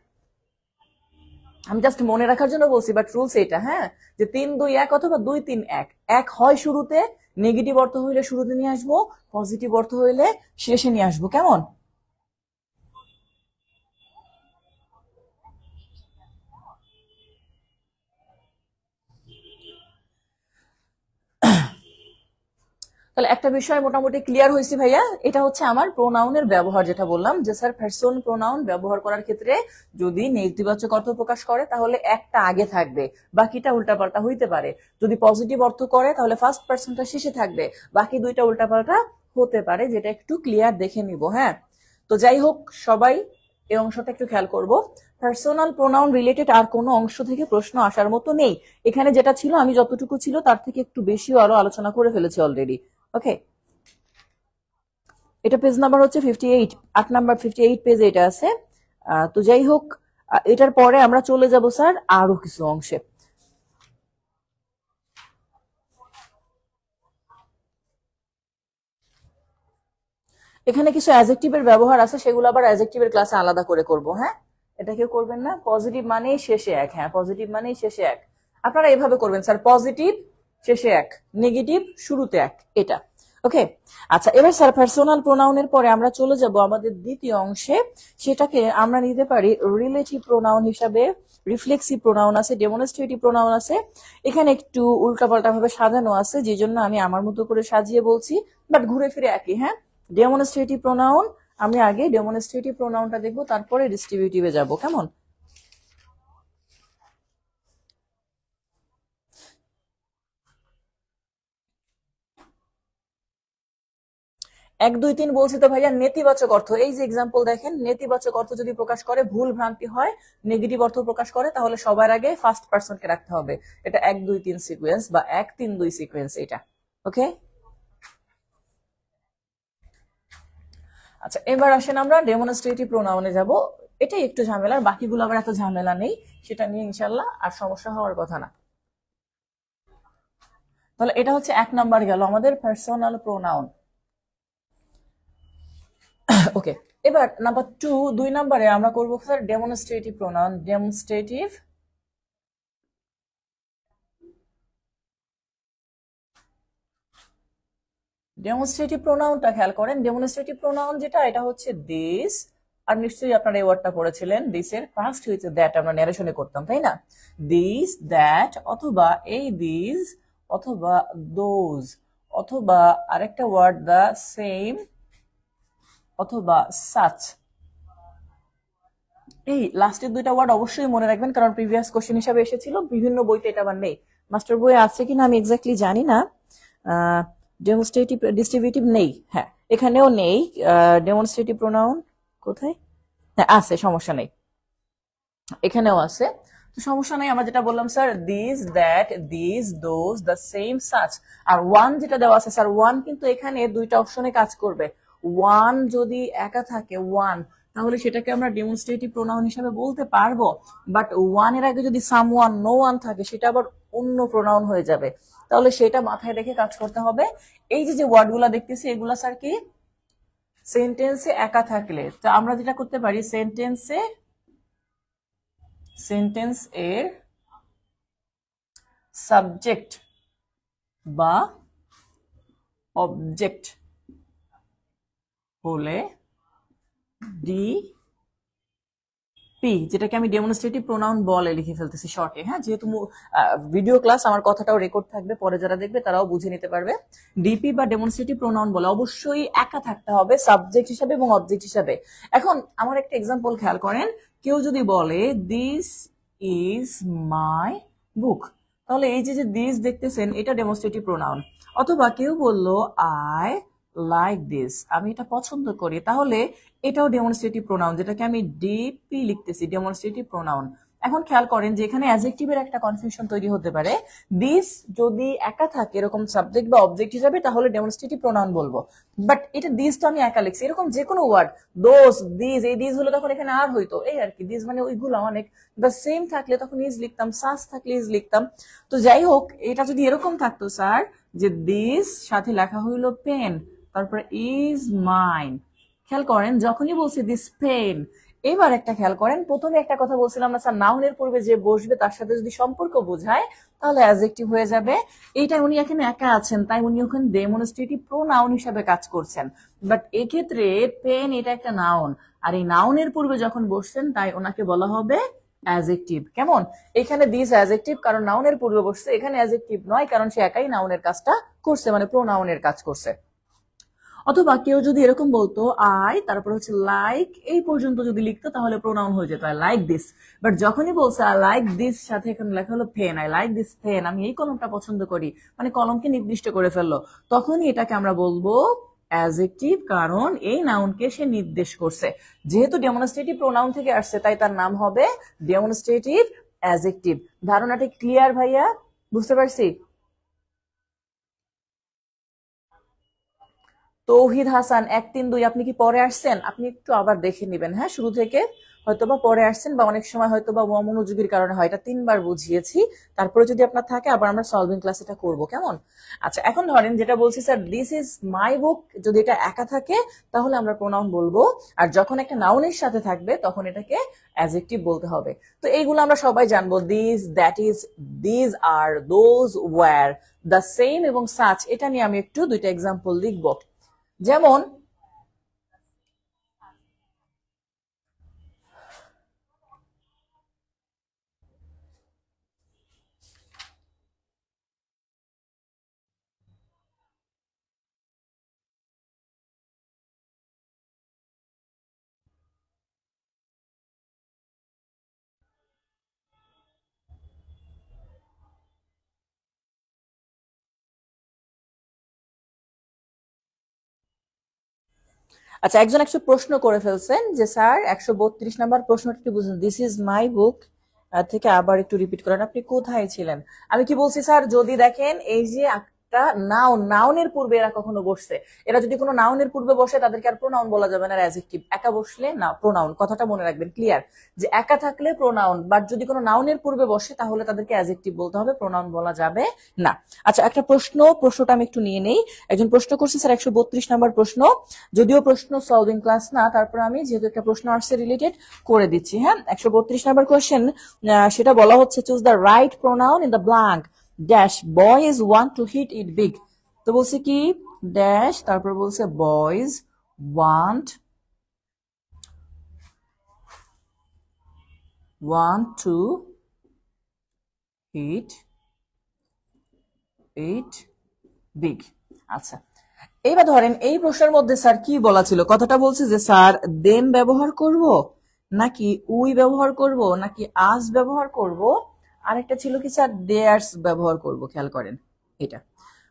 আমি জাস্ট মনে রাখার জন্য বলছি, বাট রুলস এটা। হ্যাঁ, যে 3 2 1 অথবা 2 3 1, এক হয় শুরুতে, নেগেটিভ অর্থ হইলে শুরুতে নিয়ে আসবো, পজিটিভ অর্থ হইলে শেষে নিয়ে আসবো। কেমন? তাহলে একটা বিষয় মোটামুটি ক্লিয়ার হয়েছে ভাইয়া। এটা হচ্ছে আমার প্রোনাউনের ব্যবহার, যেটা বললাম যে স্যার পারসন প্রোনাউন ব্যবহার করার ক্ষেত্রে যদি নেতিবাচক অর্থ প্রকাশ করে তাহলে একটা আগে থাকবে, বাকিটা উল্টাপাল্টা হইতে পারে। যদি পজিটিভ অর্থ করে তাহলে ফার্স্ট পারসনটা শেষে থাকবে, বাকি দুইটা উল্টাপাল্টা হতে পারে, যেটা একটু ক্লিয়ার দেখে নিব। হ্যাঁ, তো যাই হোক সবাই এই অংশটা একটু খেয়াল করব। পার্সোনাল প্রোনাউন রিলেটেড আর কোনো অংশ থেকে প্রশ্ন আসার মতো নেই। এখানে যেটা ছিল আমি যতটুকু ছিল তার থেকে একটু বেশিও আরো আলোচনা করে ফেলেছি অলরেডি। ওকে, এটা পেজ নাম্বার হচ্ছে 58, 8 নাম্বার 58 পেজে এটা আছে। তো যাই হোক, এটার পরে আমরা চলে যাব স্যার আরো কিছু অংশে। এখানে কিছু অ্যাডজেক্টিভের ব্যবহার আছে, সেগুলো আবার অ্যাডজেক্টিভের ক্লাসে আলাদা করে করব। হ্যাঁ, এটা কেউ করবেন না। পজিটিভ মানেই শেষে এক, হ্যাঁ পজিটিভ মানেই শেষে এক, আপনারা এভাবে করবেন স্যার, পজিটিভ শেষে এক, নেগেটিভ শুরুতে এক, এটা। ওকে, আচ্ছা এবার স্যার পার্সোনাল প্রোনাউনের পরে আমরা চলে যাব আমাদের দ্বিতীয় অংশে। সেটাকে আমরা নিতে পারি রিলেটিভ প্রোনাউন হিসাবে। রিফ্লেক্সিভ প্রোনাউন আছে, ডেমনস্ট্রেটিভ প্রোনাউন আছে। এখানে একটু উল্টাপাল্টা ভাবে সাজানো আছে, যে জন্য আমি আমার মতো করে সাজিয়ে বলছি, বাট ঘুরে ফিরে একই। হ্যাঁ, ডেমনস্ট্রেটিভ প্রোনাউন, আমি আগে ডেমনস্ট্রেটিভ প্রোনাউনটা দেখবো, তারপরে ডিস্ট্রিবিউটিভে যাব। কেমন? এক দুই তিন বলছি তো ভাইয়া নেতিবাচক অর্থ, এই যে এক্সাম্পল দেখেন, নেতিবাচক অর্থ যদি প্রকাশ করে, ভুল ভ্রান্তি হয়, নেগেটিভ অর্থ প্রকাশ করে, তাহলে সবার আগে ফার্স্ট পার্সনকে রাখতে হবে। এটা এক দুই তিন সিকোয়েন্স বা এক তিন দুই সিকোয়েন্স এটা। ওকে, আচ্ছা এবার আসেন আমরা ডেমনস্ট্রেটিভ প্রোনাউনে যাব। এটাই একটু ঝামেলার, বাকিগুলো আবার এত ঝামেলা নেই, সেটা নিয়ে ইনশাল্লাহ আর সমস্যা হওয়ার কথা না। তাহলে এটা হচ্ছে এক নাম্বার গেল আমাদের পার্সোনাল প্রোনাউন। ওকে, এবার নাম্বার টু, দুই নাম্বারে আমরা করবো স্যার ডেমনস্ট্রেটিভ প্রোনাউন। ডেমনস্ট্রেটিভ প্রোনাউনটা খেয়াল করেন, ডেমনস্ট্রেটিভ প্রোনাউন যেটা, এটা হচ্ছে দিস, আর নিশ্চয়ই আপনারা এই ওয়ার্ডটা পড়েছিলেন, দিস এর পাস্ট হয়েছে দ্যাট, আমরা ন্যারেশনে করতাম তাই না? দিস, দ্যাট, অথবা এই দিস, অথবা দোজ, অথবা আরেকটা ওয়ার্ড দা সেম, অথবা সাচ। এই লাস্টের দুইটা ওয়ার্ড অবশ্যই মনে রাখবেন, কারণ প্রিভিয়াস কোশ্চেন হিসাবে এসেছিল, বিভিন্ন বইতে এটা আবার নেই। মাস্টার বইয়ে আছে কিনা আমি এক্স্যাক্টলি জানি না। ডেমনস্ট্রেটিভ ডিস্ট্রিবিউটিভ নেই, হ্যাঁ এখানেও নেই। ডেমনস্ট্রেটিভ প্রোনাউন কোথায়, হ্যাঁ আছে, সমস্যা নেই, এখানেও আছে, তো সমস্যা নাই। আমরা যেটা বললাম sir, this, that, this, those, the same, such. আর ওয়ান যেটা দেওয়া আছে স্যার, ওয়ান কিন্তু এখানে দুইটা অপশনে কাজ করবে। ওয়ান যদি একা থাকে, ওয়ান, তাহলে সেটাকে আমরা ডেমনস্ট্রেটিভ প্রোনাউন হিসেবে বলতে পারবো। বাট ওয়ান এর আগে যদি সাম ওয়ান, নো ওয়ান থাকে, সেটা আবার অন্য প্রোনাউন হয়ে যাবে। তাহলে সেটা মাথায় রেখে কাজ করতে হবে। এই যে যে ওয়ার্ডগুলা দেখতেছি, এগুলা স্যার কি সেন্টেন্সে একা থাকলে, তো আমরা যেটা করতে পারি, সেন্টেন্স এর সাবজেক্ট বা অবজেক্ট হলে ডি পি, যেটাকে আমি ডেমনস্ট্রেটিভ প্রোনাউন বলে লিখে ফেলতেছি শর্টে, হ্যাঁ, যেহেতু ভিডিও ক্লাস, আমার কথাটাও রেকর্ড থাকবে, পরে যারা দেখবে তারাও বুঝে নিতে পারবে। ডিপি বা ডেমনস্ট্রেটিভ প্রোনাউন বলে অবশ্যই একা থাকতে হবে সাবজেক্ট হিসাবে এবং অবজেক্ট হিসাবে। এখন আমার একটা এক্সাম্পল খেয়াল করেন, কেউ যদি বলে দিস ইজ মাই বুক, তাহলে এই যে যে দিস দেখতেছেন, এটা ডেমনস্ট্রেটিভ প্রোনাউন। অথবা কেউ বললো আই লাইক দিস, আমি এটা পছন্দ করি, তাহলে এটাও ডেমনস্ট্রেটিভ প্রোনাউন, যেটাকে আমি ডিপি লিখতেছি, ডেমনস্ট্রেটিভ প্রোনাউন। এখন খেয়াল করেন যে এখানে অ্যাডজেক্টিভের একটা কনফিউশন তৈরি হতে পারে। দিস যদি একা থাকে এরকম সাবজেক্ট বা অবজেক্ট হিসাবে, তাহলে ডেমনস্ট্রেটিভ প্রোনাউন বলবো। বাট এটা দিস তো আমি একা লিখছি, এরকম যে কোনো ওয়ার্ড, দোস, দিস, এই দিস হলে তখন এখানে আর হইতো, এই আর কি, দিস মানে ওইগুলো অনেক, দ্য সেম থাকলে তখন ইজ লিখতাম, সাস থাকলে ইজ লিখতাম। তো যাই হোক, এটা যদি এরকম থাকতো স্যার, যে দিস সাথে লেখা হইলো পেন, তারপরে ইজ মাইন। খেয়াল করেন যখনই বলছি দিস পেন, এবার একটা খেয়াল করেন, প্রথমে একটা কথা বলছিলাম না স্যার, নাউনের পূর্বে যে বসবে তার সাথে যদি সম্পর্ক বোঝায়, তাহলে অ্যাডজেক্টিভ হয়ে যাবে। এইটা উনি এখানে একা আছেন, তাই উনি ওখানে ডেমনস্ট্রেটিভ প্রোনাউন হিসাবে কাজ করছেন। বাট এক্ষেত্রে পেন এটা একটা নাউন, আর এই নাউনের পূর্বে যখন বসছেন, তাই ওনাকে বলা হবে অ্যাডজেক্টিভ। কেমন, এখানে দিস অ্যাডজেক্টিভ, কারণ নাউনের পূর্বে বসছে, এখানে অ্যাডজেক্টিভ নয়, কারণ সে একাই নাউনের কাজটা করছে, মানে প্রোনাউনের কাজ করছে। অথবা কেউ যদি এরকম বলতো আই, তারপর হচ্ছে লাইক, এই পর্যন্ত যদি লিখতো, তাহলে প্রোনাউন হয়ে যেত আই লাইক দিস। বাট যখনই বলছে আই লাইক দিস, সাথে এখানে লেখা হলো pen, I like this pen, আমি এই কলমটা পছন্দ করি, মানে কলমকে নির্দিষ্ট করে ফেললো, তখনই এটাকে আমরা বলবো অ্যাডজেক্টিভ, কারণ এই নাউনকে সে নির্দেশ করছে। যেহেতু ডেমনস্ট্রেটিভ প্রোনাউন থেকে আসছে, তাই তার নাম হবে ডেমনস্ট্রেটিভ অ্যাডজেক্টিভ। ধারণাটা ক্লিয়ার ভাইয়া? বুঝতে পারছি? তৌহিদ হাসান 132, আপনি কি পরে আসছেন? আপনি একটু আবার দেখে নিবেন, হ্যাঁ, শুরু থেকে হয়তোবা পরে আসছেন, বা অনেক সময় হয়তোবা অমনোযোগীর কারণে হয়, এটা 3বার বুঝিয়েছি। তারপরে যদি আপনার থাকে, আবার আমরা সলভিং ক্লাস এটা করবো, কেমন? আচ্ছা এখন ধরেন যেটা বলছি স্যার, দিস ইজ মাই বুক, যদি এটা একা থাকে তাহলে আমরা প্রোনাউন বলবো, আর যখন একটা নাউনের সাথে থাকবে তখন এটাকে অ্যাডজেক্টিভ বলতে হবে। তো এইগুলো আমরা সবাই জানবো, দিস, দ্যাট ইজ, দিস আর, দোজ, ওয়্যার, দ্য সেম এবং সাচ। এটা নিয়ে আমি একটু দুইটা এক্সাম্পল লিখবো। যেমন আচ্ছা, একজন একটু প্রশ্ন করে ফেলছেন যে স্যার 132 নাম্বার প্রশ্নটা একটু বুঝুন, দিস ইজ মাই বুক থেকে আবার একটু রিপিট করেন, আপনি কোথায় ছিলেন? আমি কি বলছি স্যার, যদি দেখেন এই যে একটা নাউনের পূর্বে এরা কখনো বসছে, এরা যদি কোনো নাউনের পূর্বে বসে তাদেরকে আর প্রোনাউন বলা যাবে না, অ্যাডজেক্টিভ। একা বসলে না প্রোনাউন, কথাটা মনে রাখবেন, ক্লিয়ার? যে একা থাকলে প্রোনাউন, বাট যদি কোনো নাউনের পূর্বে বসে তাহলে তাদেরকে অ্যাডজেক্টিভ বলতে হবে, প্রোনাউন বলা যাবে না। আচ্ছা, একটা প্রশ্নটা আমি একটু নিয়ে নেই। একজন প্রশ্ন করছে স্যার 132 নাম্বার প্রশ্ন, যদিও প্রশ্ন সলভিং ক্লাস না, তারপর আমি যেহেতু একটা প্রশ্ন আসছে রিলেটেড করে দিচ্ছি। হ্যাঁ, 132 নাম্বার কোয়েশ্চেন, সেটা বলা হচ্ছে choose the right pronoun in the blank dash boys want to hit it big. তো বলছে কি ড্যাশ, তারপর বলছে boys want to hit it big. আচ্ছা, এইবার ধরেন এই প্রশ্নের মধ্যে স্যার কি বলা ছিল, কথাটা বলছে যে স্যার দেম ব্যবহার করব নাকি উই ব্যবহার করব নাকি আজ ব্যবহার করব, আরেকটা ছিল কি স্যার দেয়ার্স ব্যবহার করব। খেয়াল করেন, এটা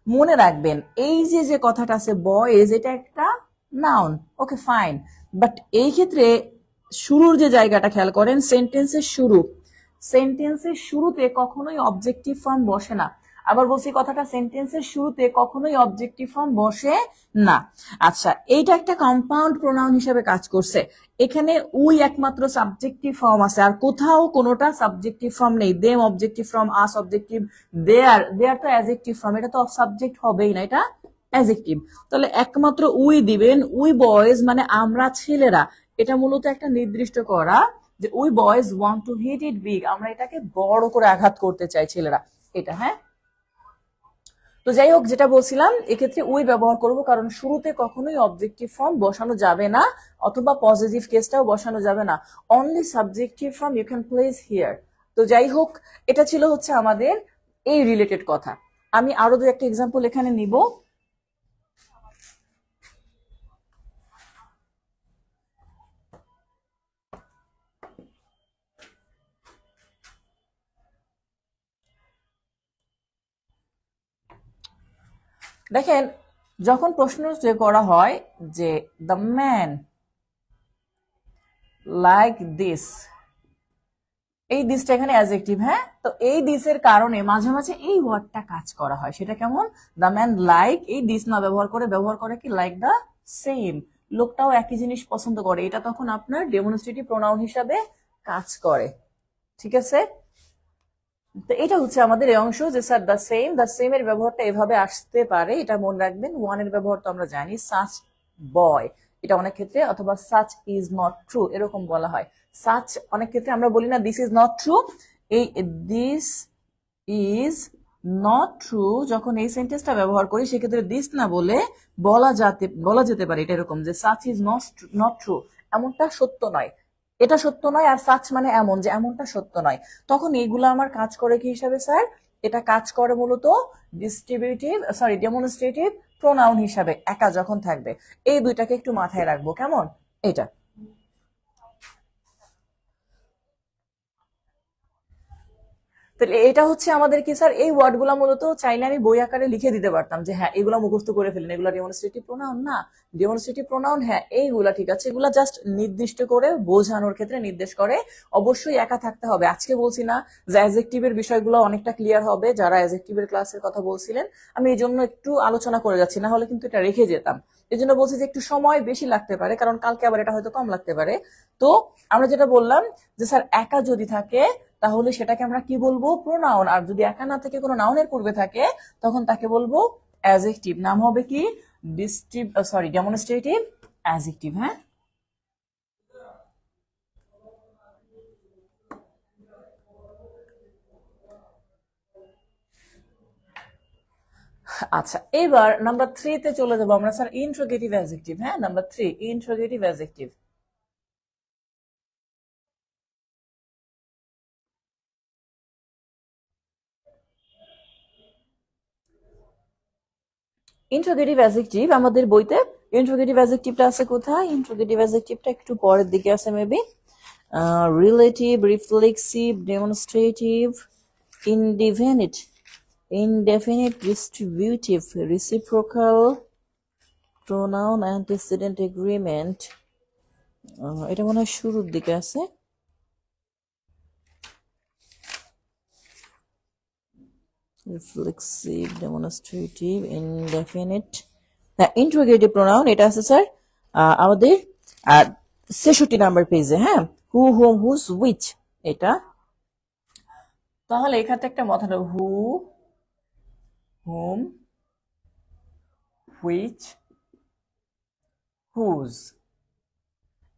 মনে রাখবেন, এই যে কথাটা আছে বয়েজ, এটা একটা নাউন, ওকে ফাইন, বাট এই ক্ষেত্রে শুরুর যে জায়গাটা খেয়াল করেন, সেন্টেন্সের শুরুতে কখনোই অবজেক্টিভ ফর্ম বসে না। আবার বলছি কথাটা, সেন্টেন্সের শুরুতে কখনোই অবজেক্টিভ ফর্ম বসে না। আচ্ছা, এইটা একটা কম্পাউন্ড প্রোনাউন হিসেবে কাজ করছে। এখানে উই একমাত্র সাবজেক্টিভ ফর্ম আছে, আর কোথাও কোনোটা সাবজেক্টিভ ফর্ম নেই। দেম অবজেক্টিভ ফর্ম, আস অবজেক্টিভ, দেয়ার তো অ্যাডজেক্টিভ ফর্ম, এটা তো সাবজেক্ট হবেই না, এটা অ্যাডজেক্টিভ। তাহলে একমাত্র উই দিবেন, উই বয়েজ মানে আমরা ছেলেরা। এটা মূলত একটা নির্দিষ্ট করা যে we boys want to hit it big, আমরা এটাকে বড় করে আঘাত করতে চাই ছেলেরা, এটা। হ্যাঁ, তো যাই হোক, যেটা বলছিলাম, এক্ষেত্রে উই ব্যবহার করব কারণ শুরুতে কখনোই অবজেক্টিভ ফর্ম বসানো যাবে না, অথবা পজিটিভ কেসটাও বসানো যাবে না। Only subjective form you can place here. তো যাই হোক, এটা ছিল হচ্ছে আমাদের এই রিলেটেড কথা। আমি আরো দু একটা এক্সাম্পল এখানে নিব। দেখেন, যখন প্রশ্ন করা হয় যে দ্য ম্যান লাইক দিস, এই দিসটা এখানে অ্যাডজেক্টিভ। হ্যাঁ, তো এই দিসের কারণে মাঝে মাঝে এই ওয়ার্ডটা কাজ করা হয়। সেটা কেমন? দ্য ম্যান লাইক, এই দিস না ব্যবহার করে কি লাইক দ্য সেম, লোকটাও একই জিনিস পছন্দ করে, এটা তখন আপনার ডেমনস্ট্রেটিভ প্রোনাউন হিসাবে কাজ করে। ঠিক আছে, তো এটা হচ্ছে আমাদের এই অংশ যে স্যার দ্য সেম এর ব্যবহারটা এভাবে আসতে পারে, এটা মনে রাখবেন। ওয়ান এর ব্যবহার তো আমরা জানি, সাচ বয়, এটা অনেক ক্ষেত্রে, অথবা সাচ ইজ নট ট্রু এরকম বলা হয়। সাচ অনেক ক্ষেত্রে আমরা বলি না দিস ইজ নট ট্রু, এই দিস ইজ নট ট্রু যখন এই সেন্টেন্সটা ব্যবহার করি সেক্ষেত্রে দিস না বলে বলা যেতে পারে এটা এরকম যে সাচ ইজ নট ট্রু, এমনটা সত্য নয়, এটা সত্য নয়। আর সাচ মানে এমন, যে এমনটা সত্য নয়। তখন এইগুলো আমার কাজ করে কি হিসাবে স্যার? এটা কাজ করে মূলত ডেমনস্ট্রেটিভ প্রোনাউন হিসাবে, একা যখন থাকবে। এই দুইটাকে একটু মাথায় রাখবো, কেমন? এটা তাহলে এটা হচ্ছে আমাদের কি স্যার, এই ওয়ার্ডগুলো মূলত চাইলে আমি বই আকারে লিখে দিতে পারতাম যে হ্যাঁ এগুলো মুখস্থ করে ফেলেন, এগুলো ডেমনস্ট্রেটিভ প্রোনাউন না, ডেমনস্ট্রেটিভ প্রোনাউন হ্যাঁ এইগুলা ঠিক আছে, এগুলা জাস্ট নির্দিষ্ট করে বোঝানোর ক্ষেত্রে নির্দেশ করে। অবশ্যই একা থাকতে হবে। আজকে বলছি না যে অ্যাডজেক্টিভের বিষয়গুলো অনেকটা ক্লিয়ার হবে, যারা অ্যাডজেক্টিভের ক্লাসের কথা বলছিলেন, আমি এই জন্য একটু আলোচনা করে যাচ্ছি, না হলে কিন্তু এটা রেখে যেতাম। এই জন্য বলছি যে একটু সময় বেশি লাগতে পারে, কারণ কালকে আবার এটা হয়তো কম লাগতে পারে। তো আমরা যেটা বললাম যে স্যার একা যদি থাকে তাহলে সেটাকে আমরা কি বলবো? প্রোনাউন। আর যদি একা না থেকে কোনো নাউনের পূর্বে থাকে তখন তাকে বলবো অ্যাডজেক্টিভ। নাম হবে কি? Demonstrative adjective. হ্যাঁ, আচ্ছা, এবার নাম্বার 3 তে চলে যাবো আমরা স্যার, ইন্ট্রোগেটিভ অ্যাডজেক্টিভ। হ্যাঁ, number 3 interrogative adjective. Interrogative adjective আমাদের বইতে ইন্ট্রোগেটিভ অ্যাডজেক্টিভটা আছে কোথায়? ইন্ট্রোগেটিভ অ্যাডজেক্টিভটা একটু পরের দিকে আছে maybe. Relative, reflexive, demonstrative, indefinite, distributive, reciprocal, pronoun antecedent agreement, এটা মনে হয় শুরুর দিকে আছে। রিফ্লেক্সিভ, ডেমনস্ট্রেটিভ, ইনডেফিনিট, হ্যাঁ ইন্টারোগেটিভ প্রোনাউন এটা আছে স্যার আমাদের ৬৬ নাম্বার পেজে। হ্যাঁ, হু, হুম, হুজ, হুইচ, এটা। তাহলে এখানে একটা মাথা, হু, হুম, হুইচ, হুজ।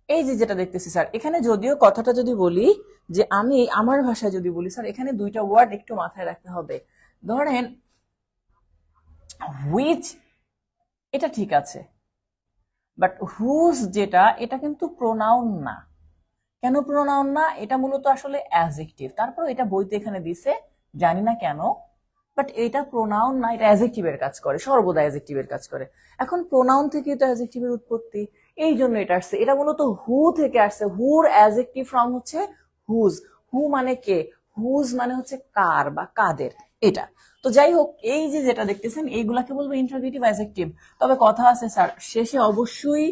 এই যে যেটা দেখতেছি স্যার, এখানে যদিও কথাটা যদি বলি যে আমি আমার ভাষায় যদি বলি স্যার, এখানে দুইটা ওয়ার্ড একটু মাথায় রাখতে হবে। ধরেন হুইচ, এটা ঠিক আছে, বাট হুজ যেটা, এটা কিন্তু প্রোনাউন না। কেন প্রোনাউন না? এটা মূলত আসলে অ্যাডজেক্টিভ। তারপর এটা বইতে এখানে দিছে, জানি না কেন, বাট এটা প্রোনাউন না, এটা অ্যাডজেক্টিভের কাজ করে, সর্বদা অ্যাডজেক্টিভের কাজ করে। এখন প্রোনাউন থেকে তো অ্যাডজেক্টিভের উৎপত্তি, এই জন্য এটা আসছে। এটা মূলত হু থেকে আসছে, হুর অ্যাডজেক্টিভ ফর্ম হচ্ছে হুজ। হু মানে কে, হুজ মানে হচ্ছে কার বা কাদের, এটা। তো যাই হোক, এই যে যেটা দেখতেছেন এইগুলাকে বলবো ইন্টারোগেটিভ অ্যাডজেক্টিভ। তবে কথা আছে স্যার, শেষে অবশ্যই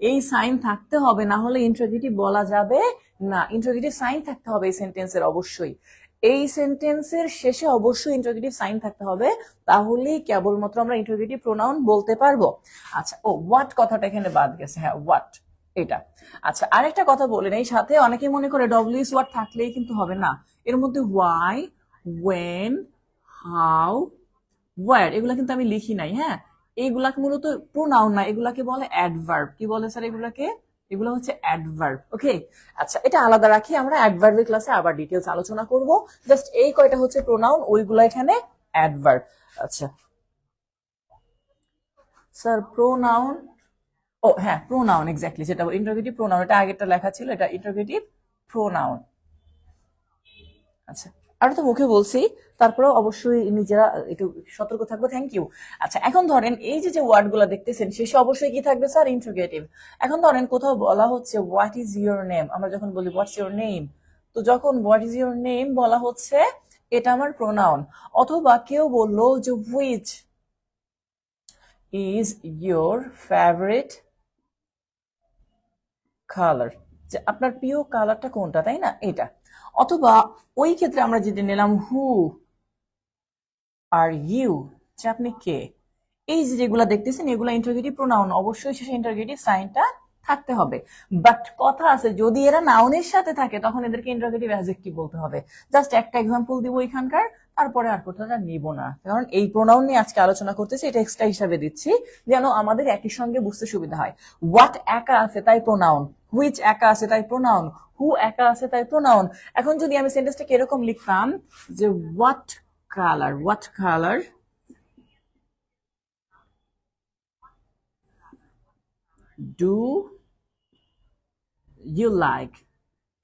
এই সাইন থাকতে হবে, না হলে ইন্টারোগেটিভ বলা যাবে না। ইন্টারোগেটিভ সাইন থাকতে হবে এই সেন্টেন্সের অবশ্যই। এই সেন্টেন্সের শেষে অবশ্যই ইন্টারোগেটিভ সাইন থাকতে হবে, তাহলেই কেবলমাত্র আমরা ইন্টারোগেটিভ প্রোনাউন বলতে পারবো। আচ্ছা, ও হোয়াট কথাটা এখানে বাদ গেছে, হ্যাঁ হোয়াট এটা। আচ্ছা, আরেকটা কথা বলেন, এই সাথে অনেকে মনে করে ডব্লিউএস ওয়ার্ড থাকলেই কিন্তু হবে না। এর মধ্যে হোয়াই, ওয়েন, হাউ, ওয়ার, এগুলা কিন্তু আমি লিখি নাই। হ্যাঁ, এইগুলাকে মূলত প্রোনাউন না, এগুলাকে বলে অ্যাডভার্ব। কি বলে স্যার এগুলাকে? এগুলো হচ্ছে অ্যাডভার্ব। ওকে, আচ্ছা এটা আলাদা রাখি, আমরা অ্যাডভার্বের ক্লাসে আবার ডিটেলস আলোচনা করব। জাস্ট এই কয়টা হচ্ছে প্রোনাউন, ওইগুলো এখানে অ্যাডভার্ব। আচ্ছা স্যার প্রোনাউন, ও হ্যাঁ প্রোনাউন, এক্স্যাক্টলি যেটা ইন্টারোগেটিভ প্রোনাউন, এটা আগেরটা লেখা ছিল, এটা ইন্টারোগেটিভ প্রোনাউন। আচ্ছা, আর তো মুখে বলছি, তারপরেও অবশ্যই নিজেরা একটু সতর্ক থাকবো। Thank you. আচ্ছা, এখন ধরেন এই যে ওয়ার্ড গুলা দেখতেছেন, শেষে অবশ্যই কি থাকবে স্যার? ইন্টারোগেটিভ। এখন ধরেন কোথাও বলা হচ্ছে হোয়াট ইজ ইউর নেম, আমরা যখন বলি হোয়াটস ইউর নেম, তো যখন হোয়াট ইজ ইউর নেম বলা হচ্ছে, এটা আমার প্রোনাউন। অথবা কেউ বললো যে which is your favourite colour, যে আপনার প্রিয় কালারটা কোনটা, তাই না, এটা। অথবা ওই ক্ষেত্রে আমরা যেটা নিলাম হু আর ইউ, যে আপনি কে। এই যে যেগুলা দেখতেছেন এগুলা ইন্টারোগেটিভ প্রোনাউন, অবশ্যই শেষে ইন্টারোগেটিভ সাইনটা থাকতে হবে। বাট কথা আছে, যদি এরা নাউনের সাথে থাকে তখন এদেরকে ইন্টারোগেটিভ অ্যাডজেক্টিভ বলতে হবে। জাস্ট একটা এক্সাম্পল দিব এখানকার, তারপরে আর কোথাও নিব না, কারণ এই প্রোনাউন নিয়ে আজকে আলোচনা করতেছি, এটা এক্সট্রা হিসাবে দিচ্ছি যেন আমাদের একই সঙ্গে বুঝতে সুবিধা হয়। হোয়াট একা আছে তাই প্রোনাউন, হুইচ একা আছে তাই প্রোনাউন, হু একা আছে তাই প্রোনাউন। এখন যদি আমি সেন্টেন্সটাকে এরকম লিখতাম যে what colour, what colour do you like.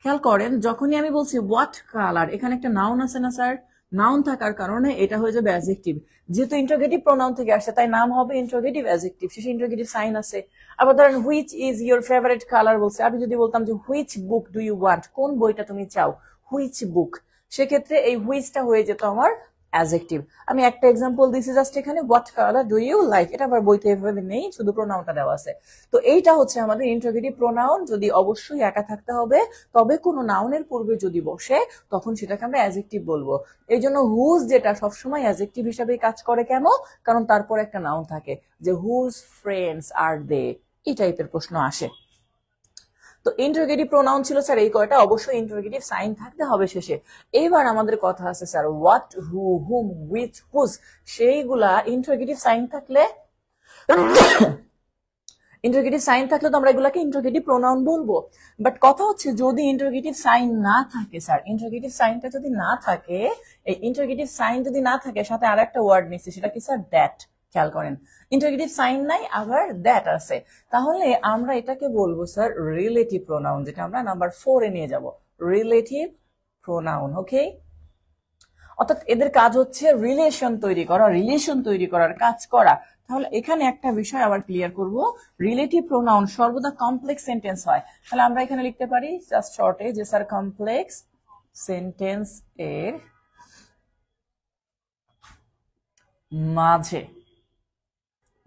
খেয়াল করেন, যখনই আমি বলছি হোয়াট কালার, এখানে একটা নাউন আছে না স্যার? নাউন থাকার কারণে এটা হয়ে যাবে অ্যাডজেক্টিভ। যেহেতু ইন্টারোগেটিভ প্রোনাউন থেকে আসছে, তাই নাম হবে ইন্টারোগেটিভ অ্যাডজেক্টিভ, শেষে ইন্টারোগেটিভ সাইন আছে। আবার ধরেন which is your favourite colour বলছে, আমি যদি বলতাম যে which book do you want, কোন বইটা তুমি চাও, হুইচ বুক, সেক্ষেত্রে এই হুইচটা হয়ে যেত আমার অ্যাডজেক্টিভ। আমি একটা এক্সাম্পল দিছি জাস্ট এখানে, what colour do you like, এটা আবার বইতে এভাবে নেই, শুধু প্রোনাউনটা দেওয়া আছে। তো এইটা হচ্ছে আমাদের ইন্টারোগেটিভ প্রোনাউন, যদি অবশ্যই একা থাকতে হবে, তবে কোনো নাউনের পূর্বে যদি বসে তখন সেটাকে আমরা অ্যাডজেক্টিভ বলবো। এই জন্য হুজ যেটা সবসময় অ্যাডজেক্টিভ হিসাবে কাজ করে, কেন? কারণ তারপর একটা নাউন থাকে, যে হুজ ফ্রেন্ডস আর দে, এই টাইপের প্রশ্ন আসে। তো ইন্টারোগেটিভ প্রোনাউন ছিল স্যার এই কয়টা, অবশ্যই ইন্টারোগেটিভ সাইন থাকতে হবে শেষে। এইবার আমাদের কথা আছে sir what, who, whom, which, whose, সেইগুলা ইন্টারোগেটিভ সাইন থাকলে, ইন্টারোগেটিভ সাইন থাকলে তো আমরা এগুলাকে ইন্টারোগেটিভ প্রোনাউন বলবো। বাট কথা হচ্ছে যদি ইন্টারোগেটিভ সাইন না থাকে স্যার, ইন্টারোগেটিভ সাইনটা যদি না থাকে, এই ইন্টারোগেটিভ সাইন যদি না থাকে, সাথে আর একটা ওয়ার্ড নিচ্ছে, সেটা কি স্যার? দ্যাট। খেয়াল করেন, ইন্টারোগেটিভ সাইন নাই, আবার দ্যাট আছে, তাহলে আমরা এটাকে বলবো স্যার রিলেটিভ প্রোনাউন, যেটা আমরা নাম্বার 4 এ নিয়ে যাব, রিলেটিভ প্রোনাউন। ওকে, অর্থাৎ এদের কাজ হচ্ছে রিলেশন তৈরি করা, রিলেশন তৈরি করার কাজ করা। তাহলে এখানে একটা বিষয় আবার ক্লিয়ার করব, রিলেটিভ প্রোনাউন সর্বদা কমপ্লেক্স সেন্টেন্স হয়। তাহলে আমরা এখানে লিখতে পারি জাস্ট শর্টে যে স্যার কমপ্লেক্স সেন্টেন্স এর মাঝে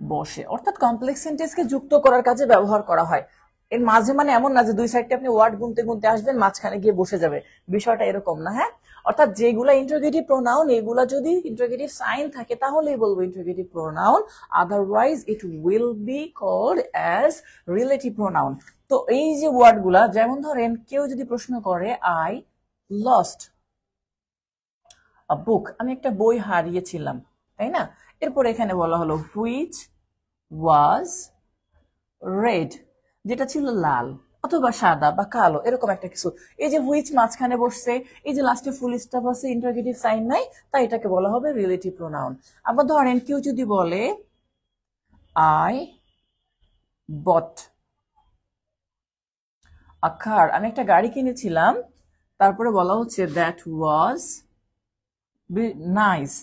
বসে, অর্থাৎ কমপ্লেক্স সেন্টেন্সকে যুক্ত করার কাজে ব্যবহার করা হয়। এর মাঝে মানে এমন না যে দুই সাইডে আপনি ওয়ার্ড গুনতে গুনতে আসবেন, মাঝখানে গিয়ে বসে যাবে, বিষয়টা এরকম না। হ্যাঁ, অর্থাৎ যেগুলা ইন্টারোগেটিভ প্রোনাউন, এগুলা যদি ইন্টারোগেটিভ সাইন থাকে তাহলেই বলবো interrogative pronoun, otherwise it will be called as relative pronoun. তো এই যে ওয়ার্ডগুলা, যেমন ধরেন কেউ যদি প্রশ্ন করে আই লস্ট আ বুক, আমি একটা বই হারিয়েছিলাম, তাই না? এরপর এখানে বলা হলো হুইচ ওয়াজ রেড, যেটা ছিল লাল অথবা সাদা বা কালো, এরকম একটা কিছু। এই যে হুইচ মাঝখানে বসছে, এই যে লাস্টে ফুল স্টপ আছে, ইন্টারোগেটিভ সাইন নাই, তাই এটাকে বলা হবে রিলেটিভ প্রোনাউন। আবার ধরেন কেউ যদি বলে আই বট আ কার, আমি একটা গাড়ি কিনেছিলাম, তারপরে বলা হচ্ছে দ্যাট ওয়াজ নাইস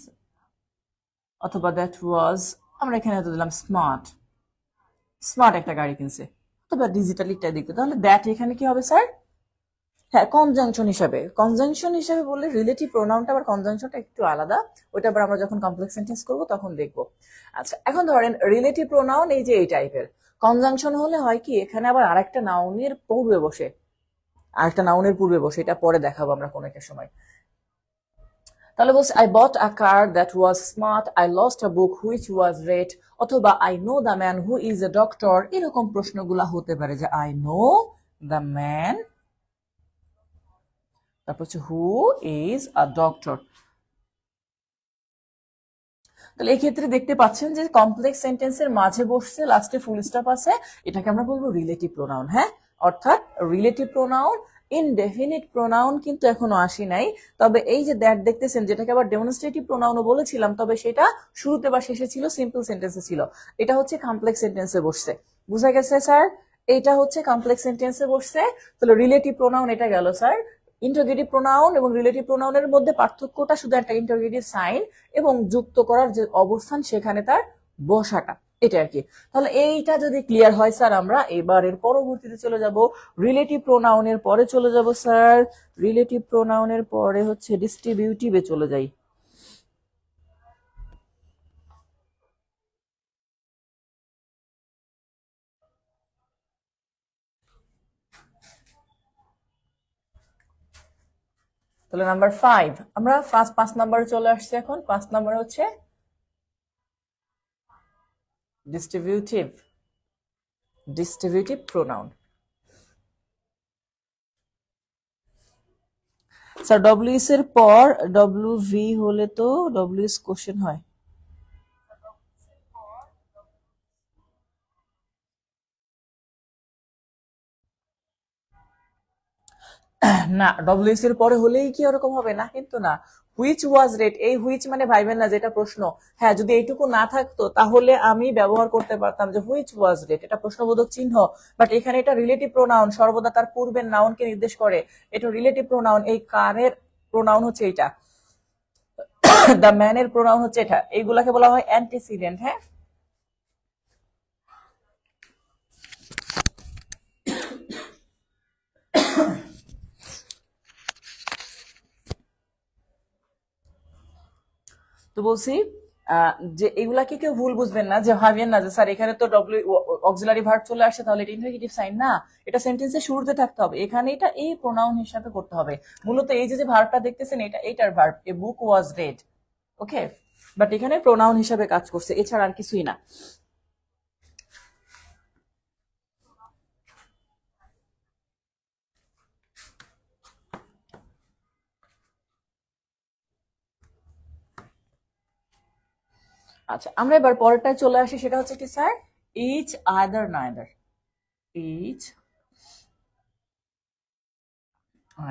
অথবা দ্যাট ওয়াজ, আমরা এখানে দিলাম স্মার্ট, স্মার্ট একটা গাড়ি কিনছে, অথবা ডিজিটাল ইত্যাদি দিকে, তাহলে দ্যাট এখানে কি হবে স্যার? হ্যাঁ, কনজাংশন হিসাবে, কনজাংশন হিসাবে বললে রিলেটিভ প্রোনাউনটা আবার কনজাংশনটা একটু আলাদা, ওইটা আবার আমরা যখন কমপ্লেক্স সেন্টেন্স করবো তখন দেখবো। আচ্ছা, এখন ধরেন রিলেটিভ প্রোনাউন এই যে এই টাইপের, কনজাংশন হলে হয় কি, এখানে আবার আরেকটা নাউনের পূর্বে বসে, আরেকটা নাউনের পূর্বে বসে, এটা পরে দেখাবো আমরা কোনো একটা সময়। তাহলে বলছে I bought a car that was smart, I lost a book which was red, অথবা I know the man who is a doctor, এরকম প্রশ্নগুলা হতে পারে যে আই নো দ্য ম্যান, তারপর হচ্ছে হু ইজ আ ডক্টর। তাহলে এই ক্ষেত্রে দেখতে পাচ্ছেন যে কমপ্লেক্স সেন্টেন্সের মাঝে বসছে, লাস্টে ফুল স্টপ আছে, এটাকে আমরা বলবো রিলেটিভ প্রোনাউন। হ্যাঁ, অর্থাৎ রিলেটিভ প্রোনাউন, ইনডেফিনিট প্রোনাউন কিন্তু এখনো আসি নাই। তবে এই যে দ্যাট দেখতেছেন, যেটাকে আবার ডেমনস্ট্রেটিভ প্রোনাউনও বলেছিলাম, তবে সেটা শুরুতে বা শেষে ছিল, সিম্পল সেন্টেন্সে ছিল। এটা হচ্ছে কমপ্লেক্স সেন্টেন্সে বসছে, বুঝা গেছে স্যার? এটা হচ্ছে কমপ্লেক্স সেন্টেন্সে বসছে। তাহলে রিলেটিভ প্রোনাউন এটা গেল স্যার। ইন্টারোগেটিভ প্রোনাউন এবং রিলেটিভ প্রোনাউনের মধ্যে পার্থক্যটা শুধু একটা ইন্টারোগেটিভ সাইন এবং যুক্ত করার যে অবস্থান সেখানে তার বসাটা, এটা আর কি। তাহলে এইটা যদি ক্লিয়ার হয় স্যার, আমরা এবারের পরবর্তীতে চলে যাব রিলেটিভ প্রোনাউনের পরে চলে যাব স্যার, রিলেটিভ প্রোনাউনের পরে হচ্ছে ডিস্ট্রিবিউটিভে চলে যাই। তাহলে নাম্বার 5, আমরা ফার্স্ট 5 নাম্বারে চলে আসছি। এখন 5 নাম্বারে হচ্ছে ডিস্ট্রিবিউটিভ প্রোনাউন। স্যার ডব্লিউএস এর পর ডব্লিউ ভি হলে তো ডব্লিউএস কোশ্চেন হয় না, ডব্লিউএস এর পরে হলেই কি ওরকম হবে না, কিন্তু না। হুইচ ওয়াজ রেড, এই হুইচ মানে ভাইবেন না যেটা প্রশ্ন, হ্যাঁ যদি এইটুকু না থাকতো তাহলে আমি ব্যবহার করতে পারতাম যে হুইচ ওয়াজ রেড, এটা প্রশ্নবোধক চিহ্ন, বাট এখানে এটা রিলেটিভ প্রোনাউন, সর্বদা তার পূর্বের নাউনকে নির্দেশ করে, এটা রিলেটিভ প্রোনাউন। এই কারের প্রোনাউন হচ্ছে এইটা, দ্য ম্যানের প্রোনাউন হচ্ছে এটা, এইগুলাকে বলা হয় অ্যান্টিসিডেন্ট। হ্যাঁ, তো বলছি যে এগুলাকে কেউ ভুল বুঝবেন না, যে ভাবেন না যে স্যার এখানে তো ডব্লিউ অক্সিলারি ভার্ব চলে আসছে তাহলে এটা ইন্টারোগেটিভ সাইন না, এটা সেন্টেন্সের শুরুতে থাকতে হবে, এখানে এটা এই প্রোনাউন হিসাবে করতে হবে। মূলত এই যে ভার্বটা দেখতেছেন, এটা এইটার verb, A book was red, okay, but এখানে প্রোনাউন হিসাবে কাজ করছে, এছাড়া আর কিছুই না। আচ্ছা, আমরা এবার পরেরটায় চলে আসি, সেটা হচ্ছে কি sir, each other neither, each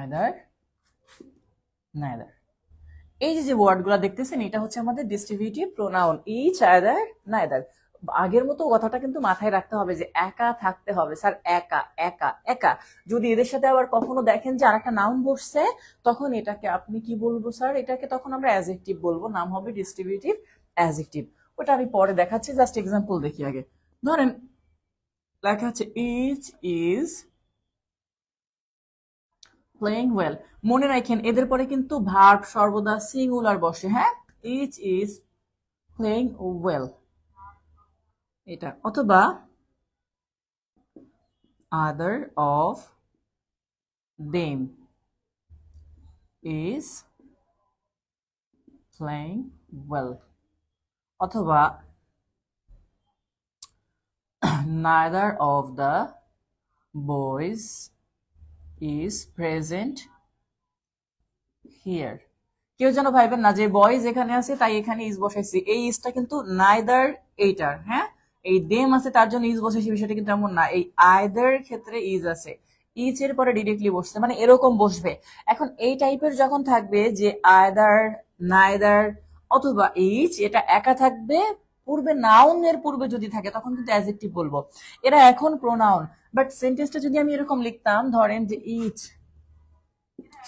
other neither. এই যে ওয়ার্ডগুলো দেখতেছেন, এটা হচ্ছে আমাদের distributive pronoun, each other neither. আগের মতো কথাটা কিন্তু মাথায় রাখতে হবে যে একা থাকতে হবে স্যার, একা একা একা। যদি এদের সাথে আবার কখনো দেখেন যে আরেকটা নাউন বসছে, তখন এটাকে আপনি কি বলবো স্যার, এটাকে তখন আমরা অ্যাডজেক্টিভ বলবো, নাম হবে ডিস্ট্রিবিউটিভ অ্যাডজেক্টিভ। ওটা আমি পরে দেখাচ্ছি, জাস্ট এক্সাম্পল দেখি আগে। ধরেন লেখা আছে ইচ ইজ প্লেইং ওয়েল, মনে রাখেন এদের পরে কিন্তু ভার্ব সর্বদা সিঙ্গুলার বসে। হ্যাঁ, ইচ ইজ প্লেইং ওয়েল, এটা, অথবা other of them is playing well, অথবা neither of the boys is present here. কেউ যেন ভাইবেন না যে বয়েজ এখানে আছে তাই এখানে ইজ বসাইছি, এই ইজটা কিন্তু নাইদার এইটার, হ্যাঁ এই দেম আছে তার জন্য ইজ বসাইছি, বিষয়টা কিন্তু এমন না। এই আইদার ক্ষেত্রে ইজ আছে, ইজ এর পরে ডিরেক্টলি বসছে, মানে এরকম বসবে। এখন এই টাইপের যখন থাকবে যে আইদার, নাইদার অথবা ইজ, এটা একা থাকবে, পূর্বে নাউন এর পূর্বে যদি থাকে তখন কিন্তু অ্যাডজেক্টিভ বলবো। এরা এখন প্রোনাউন, বাট সেন্টেন্সটা যদি আমি এরকম লিখতাম, ধরেন যে ইচ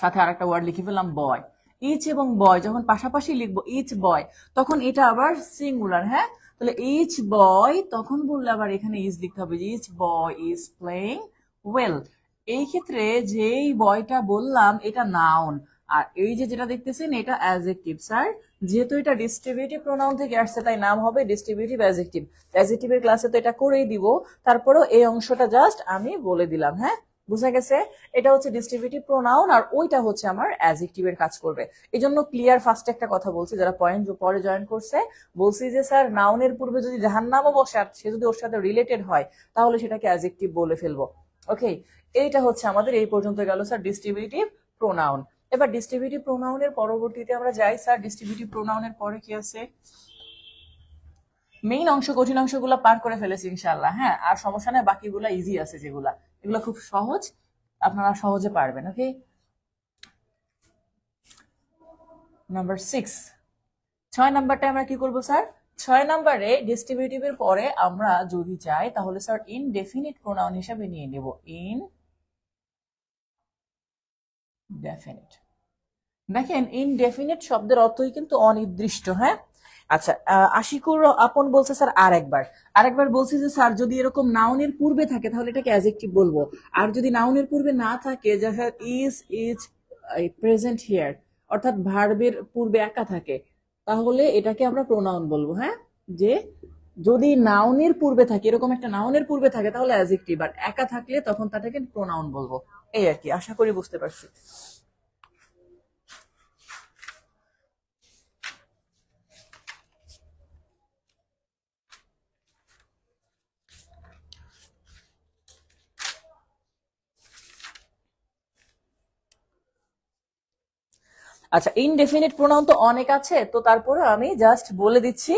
সাথে আরেকটা ওয়ার্ড লিখে ফেললাম বয়, ইচ এবং বয় যখন পাশাপাশি লিখবো ইচ বয়, তখন এটা আবার সিঙ্গুলার, হ্যাঁ তাহলে ইচ বয়, তখন বললে আবার এখানে ইজ লিখতে হবে, each boy is playing well. এই ক্ষেত্রে যেই বয়টা বললাম এটা নাউন, আর এই যে যেটা দেখতেছেন এটা অ্যাডজেক্টিভ। স্যার যেহেতু এটা ডিস্ট্রিবিউটিভ প্রোনাউন থেকে আসছে তাই নাম হবে ডিস্ট্রিবিউটিভ অ্যাডজেক্টিভ। অ্যাডজেক্টিভের ক্লাসে তো এটা করেই দিব, তারপরেও এই অংশটা জাস্ট আমি বলে দিলাম, হ্যাঁ বুঝা গেছে? এটা হচ্ছে ডিস্ট্রিবিউটিভ প্রোনাউন আর ওইটা হচ্ছে আমার অ্যাডজেক্টিভের কাজ করবে। এই জন্য ক্লিয়ার ফার্স্ট একটা কথা বলছি, যারা পয়েন্ট পরে জয়েন করছে, বলছি যে স্যার নাউনের পূর্বে যদি জাহান্নামও বসে আর সে যদি ওর সাথে রিলেটেড হয় তাহলে সেটাকে অ্যাডজেক্টিভ বলে ফেলবো। ওকে, এইটা হচ্ছে আমাদের এই পর্যন্ত গেল স্যার ডিস্ট্রিবিউটিভ প্রোনাউন। এবার ডিস্ট্রিবিউটিভ প্রোনাউনের পরবর্তীতে আমরা যাই। স্যার ডিস্ট্রিবিউটিভ প্রোনাউনের পরে কি আছে? মেইন অংশ, কঠিন অংশগুলো পার করে ফেলেছি ইনশাআল্লাহ, হ্যাঁ আর সমস্যা নেই, বাকিগুলা ইজি আছে, যেগুলা এগুলো খুব সহজ, আপনারা সহজে পারবেন। ওকে, নাম্বার 6, 6 নাম্বারটা আমরা কি করব স্যার? 6 নাম্বারে ডিস্ট্রিবিউটিভের পরে আমরা যদি যাই তাহলে স্যার ইনডেফিনিট প্রোনাউন হিসাবে নিয়ে নেব, ইনডেফিনিট। দেখেন ইনডেফিনিট শব্দের অর্থই কিন্তু অনির্দিষ্ট, হ্যাঁ আচ্ছা। আশিকুর আপন বলছে স্যার আরেকবার বলছি যে স্যার যদি এরকম নাউনের পূর্বে থাকে তাহলে এটাকে অ্যাডজেক্টিভ বলবো, আর যদি নাউনের পূর্বে না থাকে, যে ইজ প্রেজেন্ট হিয়ার অর্থাৎ ভার্বের পূর্বে একা থাকে, তাহলে এটাকে আমরা প্রোনাউন বলবো। হ্যাঁ, যে যদি নাউনের পূর্বে থাকে, এরকম একটা নাউনের পূর্বে থাকে তাহলে অ্যাডজেক্টিভ, আর একা থাকলে তখন তাটাকে প্রোনাউন বলবো। এই আর কি, আশা করি বুঝতে পারছি। আচ্ছা, ইনডেফিনিট প্রোনাউন তো অনেক আছে, তো তারপরে আমি জাস্ট বলে দিচ্ছি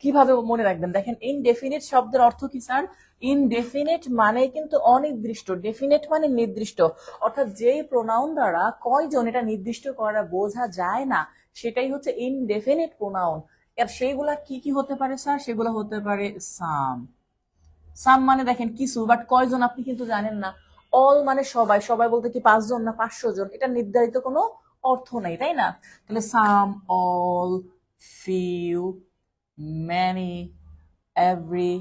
কিভাবে মনে রাখবেন। দেখেন ইনডেফিনিট শব্দের অর্থ কি স্যার? ইনডেফিনিট মানে কিন্তু অনির্দিষ্ট, ডেফিনিট মানে নির্দিষ্ট, অর্থাৎ যেই প্রোনাউন দ্বারা কয়জন এটা নির্দিষ্ট করা বোঝা যায় না, সেটাই হচ্ছে ইনডেফিনিট প্রোনাউন। আর সেইগুলা কি কি হতে পারে স্যার? সেগুলো হতে পারে সাম, সাম মানে দেখেন কিছু, বাট কয়জন আপনি কিন্তু জানেন না। অল মানে সবাই, সবাই বলতে কি 5 জন না 500 জন, এটা নির্ধারিত কোনো অর্থ নাই, তাই না? তাহলে সাম, অল, ফিউ, ম্যানি, এভরি,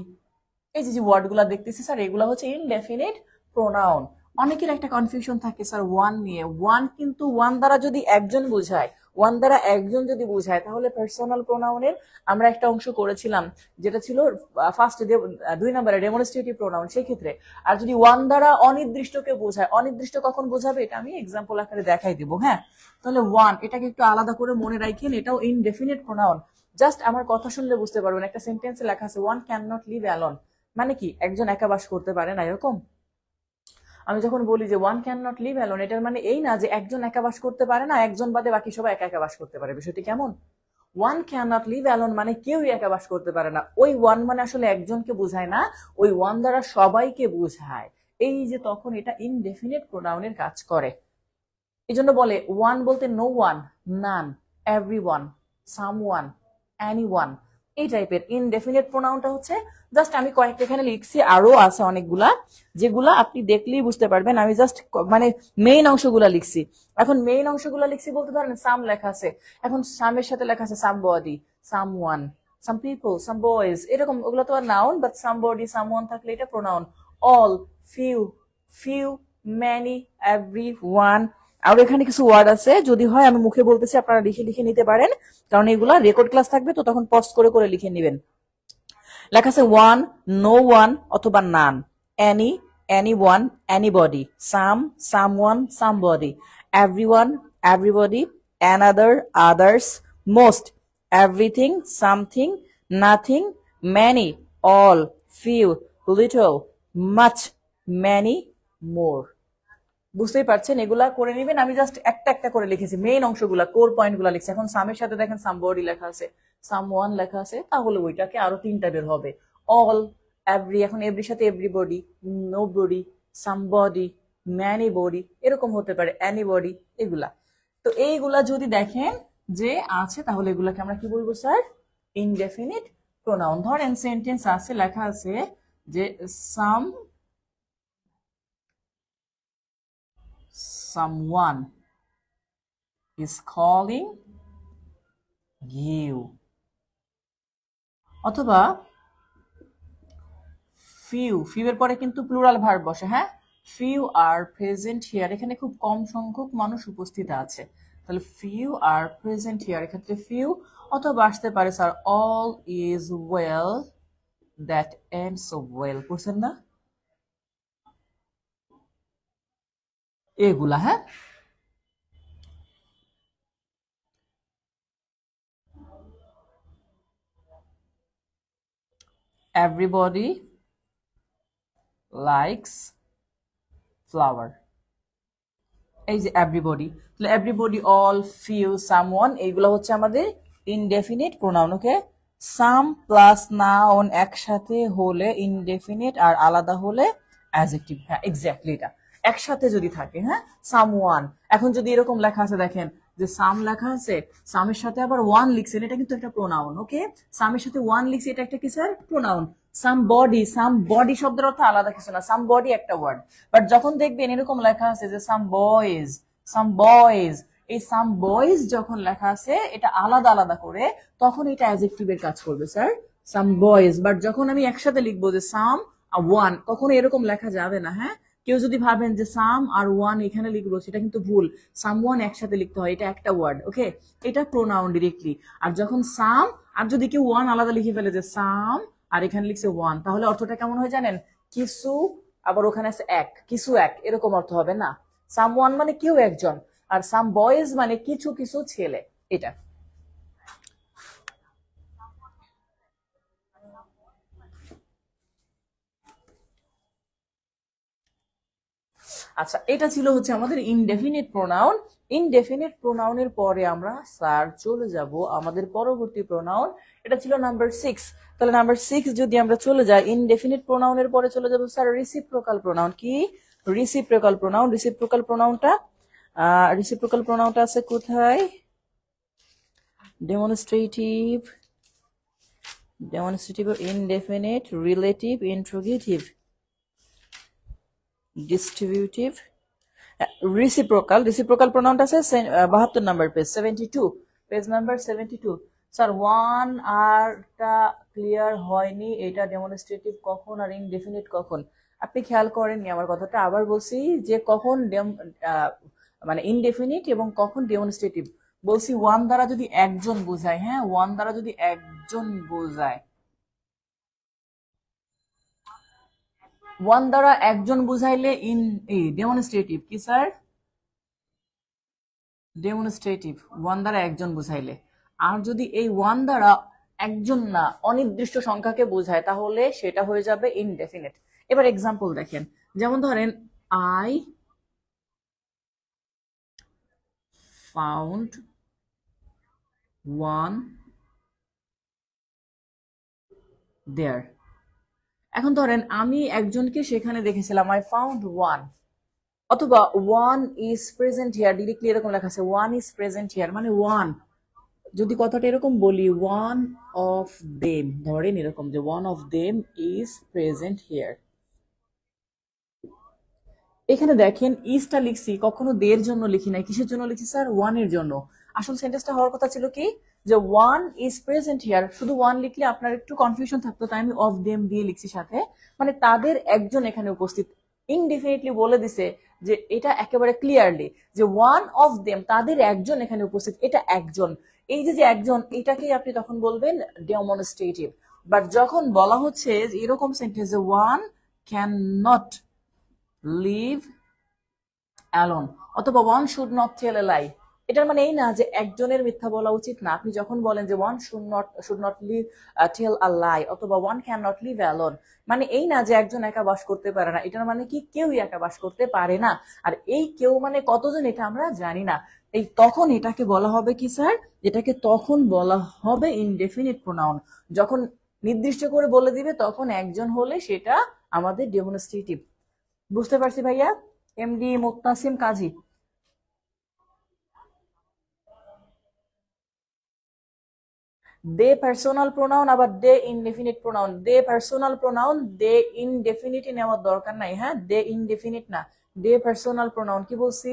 এই যে ওয়ার্ড গুলা দেখতেছি স্যার, এগুলা হচ্ছে ইনডেফিনিট প্রোনাউন। অনেকের একটা কনফিউশন থাকে স্যার ওয়ান নিয়ে, ওয়ান কিন্তু ওয়ান দ্বারা যদি একজন বোঝায়, ওয়ান দ্বারা একজন যদি বোঝায় তাহলে পার্সোনাল প্রোনাউনের আমরা একটা অংশ করেছিলাম যেটা ছিল ফার্স্ট 2 নম্বরে ডেমনস্ট্রেটিভ প্রোনাউন, সেই ক্ষেত্রে। আর যদি ওয়ান দ্বারা অনির্দিষ্টকে বোঝায়, অনির্দিষ্ট কখন বোঝাবে এটা আমি এক্সাম্পল আকারে দেখাই দিব, হ্যাঁ তাহলে ওয়ান, এটাকে একটু আলাদা করে মনে রাখেন, এটাও ইনডেফিনিট প্রোনাউন। জাস্ট আমার কথা শুনলে বুঝতে পারবেন, একটা সেন্টেন্সে লেখা আছে one can not live alone, মানে কি একজন একা বাস করতে পারে না, এরকম। আমি যখন বলি যে one can not live alone, এটার মানে এই না যে একজন একা বাস করতে পারে না, একজন বাদে বাকি সবাই একা একা বাস করতে পারে। বিষয়টি কেমন? One can not live alone মানে কেউই একা বাস করতে পারে না, ওই ওয়ান মানে আসলে একজনকে বোঝায় না, ওই ওয়ান দ্বারা সবাইকে বোঝায়। এই যে তখন এটা ইনডেফিনিট প্রোনাউনের কাজ করে। এই জন্য বলে ওয়ান বলতে নো ওয়ান, নান, every one, some one, any one, এই টাইপের। ইনডেফিনিট প্রোনাউনটা হচ্ছে জাস্ট আমি কয়েকটা এখানে লিখছি, আরো আছে অনেকগুলা যেগুলা আপনি দেখলেই বুঝতে পারবেন, আমি জাস্ট মানে মেইন অংশগুলা লিখছি। এখন মেইন অংশগুলা লিখছি বলতে ধরেন সাম লেখা আছে, এখন সামের সাথে লেখা আছে somebody, someone, some people, some boys, এরকম ওগুলো তো আর noun, but somebody, someone থাকলে এটা pronoun. All, few, few, many, everyone. আর এখানে কিছু ওয়ার্ড আছে, যদি হয় আমি মুখে বলতেছি, আপনারা লিখে লিখে নিতে পারেন, কারণ এগুলা রেকর্ড ক্লাস থাকবে তো তখন পজ করে করে লিখে নেবেন। লেখা আছে ওয়ান, নো ওয়ান অথবা none, any, anyone, anybody, some, someone, somebody, everyone, everybody, another, others, most, everything, something, nothing, many, all, few, little, much, many, more. বুঝতেই পারছেন, এগুলা করে নেবেন। আমি জাস্ট একটা একটা করে লিখেছি, মেইন অংশগুলা, কোর পয়েন্ট গুলা লিখছি। এখন সামের সাথে দেখেন সামবডি লেখা আছে, সামওয়ান লেখা আছে, তাহলে ওইটাকে আরো তিনটা বের হবে। অল, এভরি, এখন এভরির সাথে everybody, nobody, somebody, many body, এরকম হতে পারে, এনিবডি, এগুলা। তো এইগুলা যদি দেখেন যে আছে, তাহলে এগুলাকে আমরা কি বলবো স্যার? Indefinite pronoun. ধরেন সেন্টেন্স আছে, লেখা আছে যে someone is calling you, অথবা few, few এর পরে কিন্তু প্লুরাল ভার্ব বসে, হ্যাঁ, few are present here, এখানে খুব কম সংখ্যক মানুষ উপস্থিত আছে, তাহলে few are present here, এক্ষেত্রে few, অথবা আসতে পারে sir all is well that ends so well, পড়ছেন না এগুলা, হ্যাঁ। everybody likes flower, এই যে এভরিবডি, তাহলে এভরিবডি, অল, ফিউ, সামওয়ান, এইগুলো হচ্ছে আমাদের ইনডেফিনিট প্রোনাউন। ওকে, সাম প্লাস নাউন একসাথে হলে ইনডেফিনিট, আর আলাদা হলে অ্যাডজেক্টিভ। হ্যাঁ, এক্স্যাক্টলি, এটা একসাথে যদি থাকে, হ্যাঁ, সামওয়ান। এখন যদি এরকম লেখা আছে, দেখেন যে সাম লেখা আছে, সামের সাথে আবার ওয়ান লিখছেন, এটা কিন্তু একটা প্রোনাউন। ওকে, সামের সাথে ওয়ান লিখছে, এটা একটা কি স্যার? প্রোনাউন। সাম বডি শব্দের অর্থ আলাদা কিছু না, সাম বডি একটা ওয়ার্ড। বাট যখন দেখবেন এরকম লেখা আছে যে সাম বয়েজ, এই সাম বয়েজ যখন লেখা আছে এটা আলাদা আলাদা করে, তখন এটা অ্যাডজেক্টিভের কাজ করবে স্যার, সাম বয়েজ। বাট যখন আমি একসাথে লিখবো যে সাম আর ওয়ান, কখনো এরকম লেখা যাবে না, হ্যাঁ। কেউ যদি ভাবেন যে সাম আর ওয়ান এখানে লিখবো, সেটা কিন্তু ভুল। সাম ওয়ান একসাথে লিখতে হয়, এটা একটা ওয়ার্ড। ওকে, এটা প্রোনাউন ডিরেক্টলি। আর যখন সাম, আর যদি কেউ ওয়ান আলাদা লিখে ফেলে যে সাম আর এখানে লিখছে ওয়ান, তাহলে অর্থটা কেমন হয় জানেন? কিছু, আবার ওখানে আছে এক, কিছু এক, এরকম অর্থ হবে না। সাম ওয়ান মানে কেউ একজন, আর সাম বয়েজ মানে কিছু কিছু ছেলে, এটা। আচ্ছা, এটা ছিল হচ্ছে আমাদের ইনডেফিনিট প্রোনাউন। ইনডেফিনিট প্রোনাউনের পরে আমরা স্যার চলে যাব আমাদের পরবর্তী প্রোনাউন, এটা ছিল নাম্বার 6। তাহলে নাম্বার 6 যদি আমরা চলে যাই, ইনডেফিনিট প্রোনাউনের পরে চলে যাব স্যার রিসিপ্রোকাল প্রোনাউন। কি? Reciprocal pronoun. রিসিপ্রোকাল প্রোনাউনটা আছে কোথায়? Demonstrative, indefinite, relative, interrogative, distributive, reciprocal প্রোনাউনটা আছে 72 number page, 72, page number 72। Sir one আরটা ক্লিয়ার হয়নি, এটা ডেমনস্ট্রেটিভ কখন আর ইনডেফিনিট কখন? আপনি খেয়াল করেননি আমার কথাটা, আবার বলছি যে কখন মানে ইনডেফিনিট এবং কখন ডেমনস্ট্রেটিভ। বলছি ওয়ান দ্বারা যদি একজন বোঝায়, হ্যাঁ, ওয়ান দ্বারা যদি একজন বোঝায়, ওয়ান দ্বারা একজন বুঝাইলে ডেমনস্ট্রেটিভ। কি স্যার? ডেমনস্ট্রেটিভ, ওয়ান দ্বারা একজন বুঝাইলে। আর যদি এই ওয়ান দ্বারা একজন না অনির্দিষ্ট সংখ্যাকে বোঝায়, তাহলে সেটা হয়ে যাবে ইনডেফিনিট। এবার এক্সাম্পল দেখেন, যেমন ধরেন আই ফাউন্ড ওয়ান দেয়ার। এখন ধরেন আমি একজনকে সেখানে দেখেছিলাম, আই ফাউন্ড ওয়ান। অথবা one is present here, directly এরকম লেখা আছে ওয়ান ইজ প্রেজেন্ট হিয়ার, মানে ওয়ান। যদি কথাটা এরকম বলি, ওয়ান অফ দেম, ধরেন এরকম যে one of them is present here, এখানে দেখেন ইজটা লিখছি, কখনো দের জন্য লিখি নাই। কিসের জন্য লিখছি স্যার? ওয়ানের জন্য। আসল সেন্টেন্সটা হওয়ার কথা ছিল কি, যে ওয়ান ইজ প্রেজেন্ট হিয়ার। শুধু ওয়ান লিখলে আপনার একটু কনফিউশন থাকতো, তাই আমি অফ দেম দিয়ে লিখছি সাথে, মানে তাদের একজন এখানে উপস্থিত। ইনডেফিনিটলি বলে দিছে যে এটা একেবারে ক্লিয়ারলি যে ওয়ান অফ দেম, তাদের একজন এখানে উপস্থিত, এটা একজন। এই যে একজন, এটাকেই আপনি তখন বলবেন ডেমনস্ট্রেটিভ। বাট যখন বলা হচ্ছে যে এরকম সেন্টেন্সে one can not live alone অথবা ওয়ান শুড নট টেল এ লাই, এটার মানে এই না যে একজনের মিথ্যা বলা উচিত না। আপনি যখন বলেন যে ওয়ান শুড নট লিভ টেল আ লাই অথবা one can not live alone, মানে এই না যে একজন একা বাস করতে পারে না, এটার মানে কি কেউই একা বাস করতে পারে না। আর এই কেউ মানে কতজন এটা আমরা জানি না। এই তখন এটাকে বলা হবে কি স্যার, এটাকে তখন বলা হবে ইনডেফিনিট প্রোনাউন। যখন নির্দিষ্ট করে বলে দিবে তখন একজন হলে সেটা আমাদের ডেমনস্ট্রেটিভ। বুঝতে পারছি ভাইয়া? এমডি মুক্তাসিম কাজী। দে পার্সোনাল প্রোনাউন আবার দে ইনডেফিনিট প্রোনাউন। দে পার্সোনাল প্রোনাউন, দে ইনডেফিনিট নেওয়ার দরকার নাই, হ্যাঁ, দে ইনডেফিনিট না, দে পার্সোনাল প্রোনাউন। কি বলছি?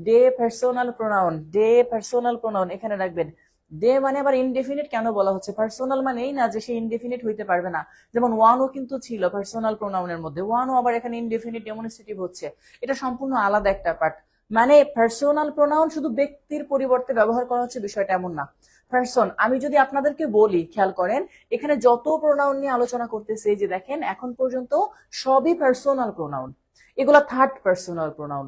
দে পার্সোনাল প্রোনাউন, দে পার্সোনাল প্রোনাউন এখানে রাখবেন। দে মানে আবার ইনডেফিনিট কেন বলা হচ্ছে? পার্সোনাল মানে এই না যে সে ইনডেফিনিট হইতে পারবে না। যেমন ওয়ানও কিন্তু ছিল পার্সোনাল প্রোনাউনের মধ্যে, ওয়ানও আবার এখানে ইনডেফিনিট ডেমনস্ট্রেটিভ হচ্ছে। এটা সম্পূর্ণ আলাদা একটা পার্ট। মানে পার্সোনাল প্রোনাউন শুধু ব্যক্তির পরিবর্তে ব্যবহার করা হচ্ছে বিষয়টা এমন না। পার্সন, আমি যদি আপনাদেরকে বলি, খেয়াল করেন এখানে যত প্রোনাউন নিয়ে আলোচনা করতেছে, যে দেখেন এখন পর্যন্ত সবই পার্সোনাল প্রোনাউন। এগুলা থার্ড পার্সোনাল প্রোনাউন,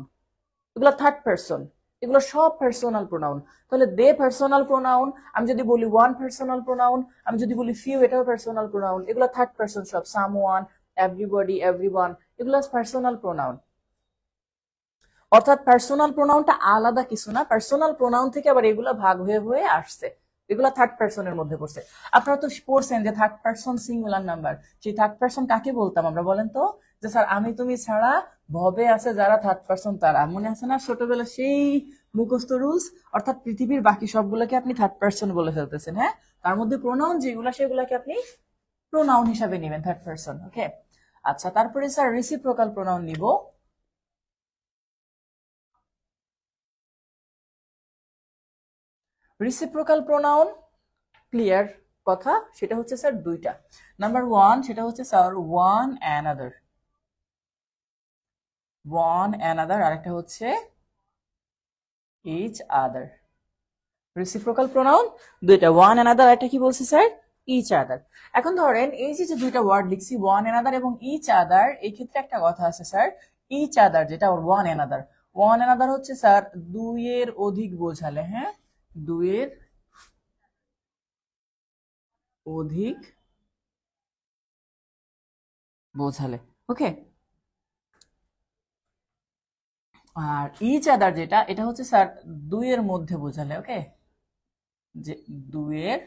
এগুলো থার্ড পার্সন, এগুলো সব পার্সোনাল প্রোনাউন। তাহলে দে পার্সোনাল প্রোনাউন, আমি যদি বলি ওয়ান পার্সোনাল প্রোনাউন, আমি যদি বলি ফিউ এটাও পার্সোনাল প্রোনাউন। এগুলো থার্ড পার্সন সব, সামওয়ান, এভরিবডি, এভরিওয়ান, এগুলো পার্সোনাল প্রোনাউন। অর্থাৎ পার্সোনাল প্রোনাউনটা আলাদা কিছু না, পার্সোনাল প্রোনাউন থেকে আবার এগুলো ভাগ হয়ে হয়ে আসছে, এগুলো থার্ড পার্সনের মধ্যে পড়ছে। আপনারা তো পড়ছেন যে থার্ড পার্সন সিঙ্গুলার নাম্বার, সেই থার্ড পার্সন কাকে বলতাম আমরা বলেন তো? যে স্যার আমি তুমি ছাড়া ভবে আছে যারা থার্ড পার্সন তারা, মনে আছে না ছোটবেলা সেই মুখস্থ রুলস? অর্থাৎ পৃথিবীর বাকি সবগুলোকে আপনি থার্ড পার্সন বলে ফেলতেছেন, হ্যাঁ, তার মধ্যে প্রোনাউন যেগুলো সেগুলোকে আপনি প্রোনাউন হিসাবে নেবেন, থার্ড পার্সন। ওকে, আচ্ছা, তারপরে স্যার রেসিপ্রোকাল প্রোনাউন নিব। রেসিপ্রোকাল প্রোনাউন ক্লিয়ার কথা, সেটা হচ্ছে স্যার দুইটা। নাম্বার ওয়ান, সেটা হচ্ছে sir one another, one another, আরেকটা হচ্ছে ইচ আদার। রেসিপ্রোকাল প্রোনাউন দুইটা, ওয়ান অ্যানাদার, একটা কি বলছি স্যার? ইচ আদার। এখন ধরেন এই যে দুইটা ওয়ার্ড লিখছি ওয়ান অ্যানাদার এবং ইচ আদার, এই ক্ষেত্রে একটা কথা আছে স্যার, ইচ আদার যেটা ওয়ান অ্যানাদার, ওয়ান অ্যানাদার হচ্ছে স্যার দুইয়ের অধিক বোঝালে, হ্যাঁ, দুইয়ের অধিক বোঝালে। ওকে, আর ইচ আদার যেটা, এটা হচ্ছে স্যার দুইয়ের মধ্যে বোঝালে। ওকে, যে দুইয়ের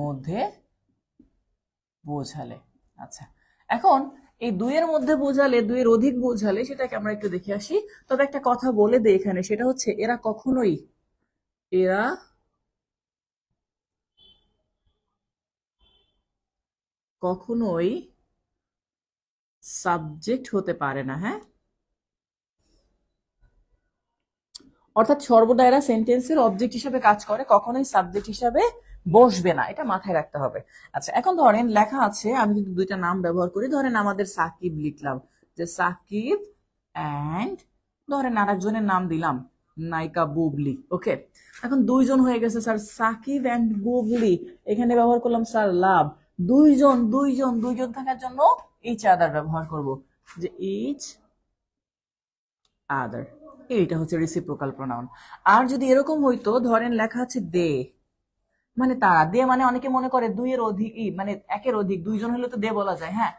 মধ্যে বোঝালে। আচ্ছা, এখন এই দুইয়ের মধ্যে বোঝালে, দুইয়ের অধিক বোঝালে, সেটাকে আমরা একটু দেখে আসি। তবে একটা কথা বলে দেই এখানে, সেটা হচ্ছে এরা কখনোই সাবজেক্ট হতে পারে না, হ্যাঁ, অর্থাৎ সর্বদা এরা সেন্টেন্সের অবজেক্ট হিসাবে কাজ করে, কখনোই সাবজেক্ট হিসাবে বসবে না, এটা মাথায় রাখতে হবে। আচ্ছা, এখন ধরেন লেখা আছে, আমি যদি দুইটা নাম ব্যবহার করি, ধরেন আমাদের সাকিব লিখলাম, যে সাকিব অ্যান্ড ধরেন আরেকজনের নাম দিলাম নায়িকা বুবলি। ওকে, এখন দুইজন হয়ে গেছে স্যার, সাকিব অ্যান্ড বুবলি। এখানে ব্যবহার করলাম স্যার লাভ, দুইজন দুইজন দুইজন থাকার জন্য ইচ আদার ব্যবহার করব, যে ইচ আদার, এইটা হচ্ছে রেসিপ্রোকাল প্রোনাউন। আর যদি এরকম হইতো, ধরেন লেখা আছে দে, মানে তারা, দে মানে অনেকে মনে করে দুইয়ের অধিক, মানে একের অধিক, দুইজন হলে তো দে বলা যায়, হ্যাঁ,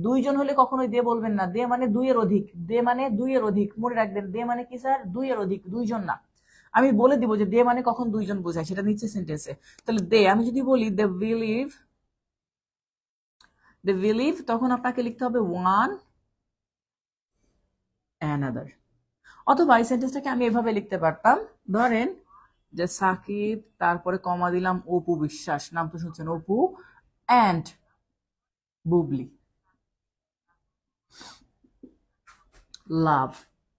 দুইজন হলে কখনোই দে বলবেন না, দে মানে দুইয়ের অধিক, দে মানে দুইয়ের অধিক, মনে রাখবেন, দে মানে কি স্যার? দুইয়ের অধিক, দুইজন না। আমি বলে দিব যে দে মানে কখন দুইজন বোঝায়, সেটা নিচ্ছে সেন্টেন্সে। তাহলে দে, আমি যদি বলি দে বিলিভ, তখন আপনাকে লিখতে হবে ওয়ান অ্যানাদার। অথবা এই সেন্টেন্সটাকে আমি এভাবে লিখতে পারতাম, ধরেন যে সাকিব, তারপরে কমা দিলাম অপু বিশ্বাস, নাম তো শুনছেন, অপু অ্যান্ড বুবলি লাভ,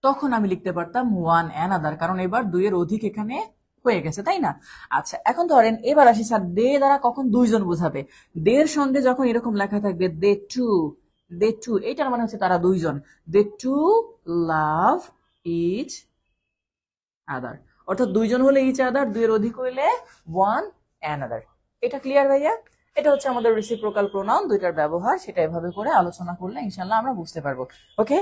তখন আমি লিখতে পারতাম ওয়ান অ্যানাদার, কারণ এবার দুইয়ের অধিক এখানে হয়ে গেছে, তাই না? আচ্ছা, এখন ধরেন এবার আসি স্যার, দে দ্বারা কখন দুইজন বোঝাবে? দের সঙ্গে যখন এরকম লেখা থাকবে দে টু, এটার মানে হচ্ছে তারা দুইজন, দে টু লাভ ইচ আদার, অর্থাৎ দুইজন হলে ইচ আদার, দুইয়ের অধিক হইলে ওয়ান অ্যানাদার। এটা ক্লিয়ার ভাইয়া? এটা হচ্ছে আমাদের রেসিপ্রোকাল প্রোনাউন, দুইটার ব্যবহার, সেটা এভাবে করে আলোচনা করলে ইনশাল্লাহ আমরা বুঝতে পারবো। ওকে,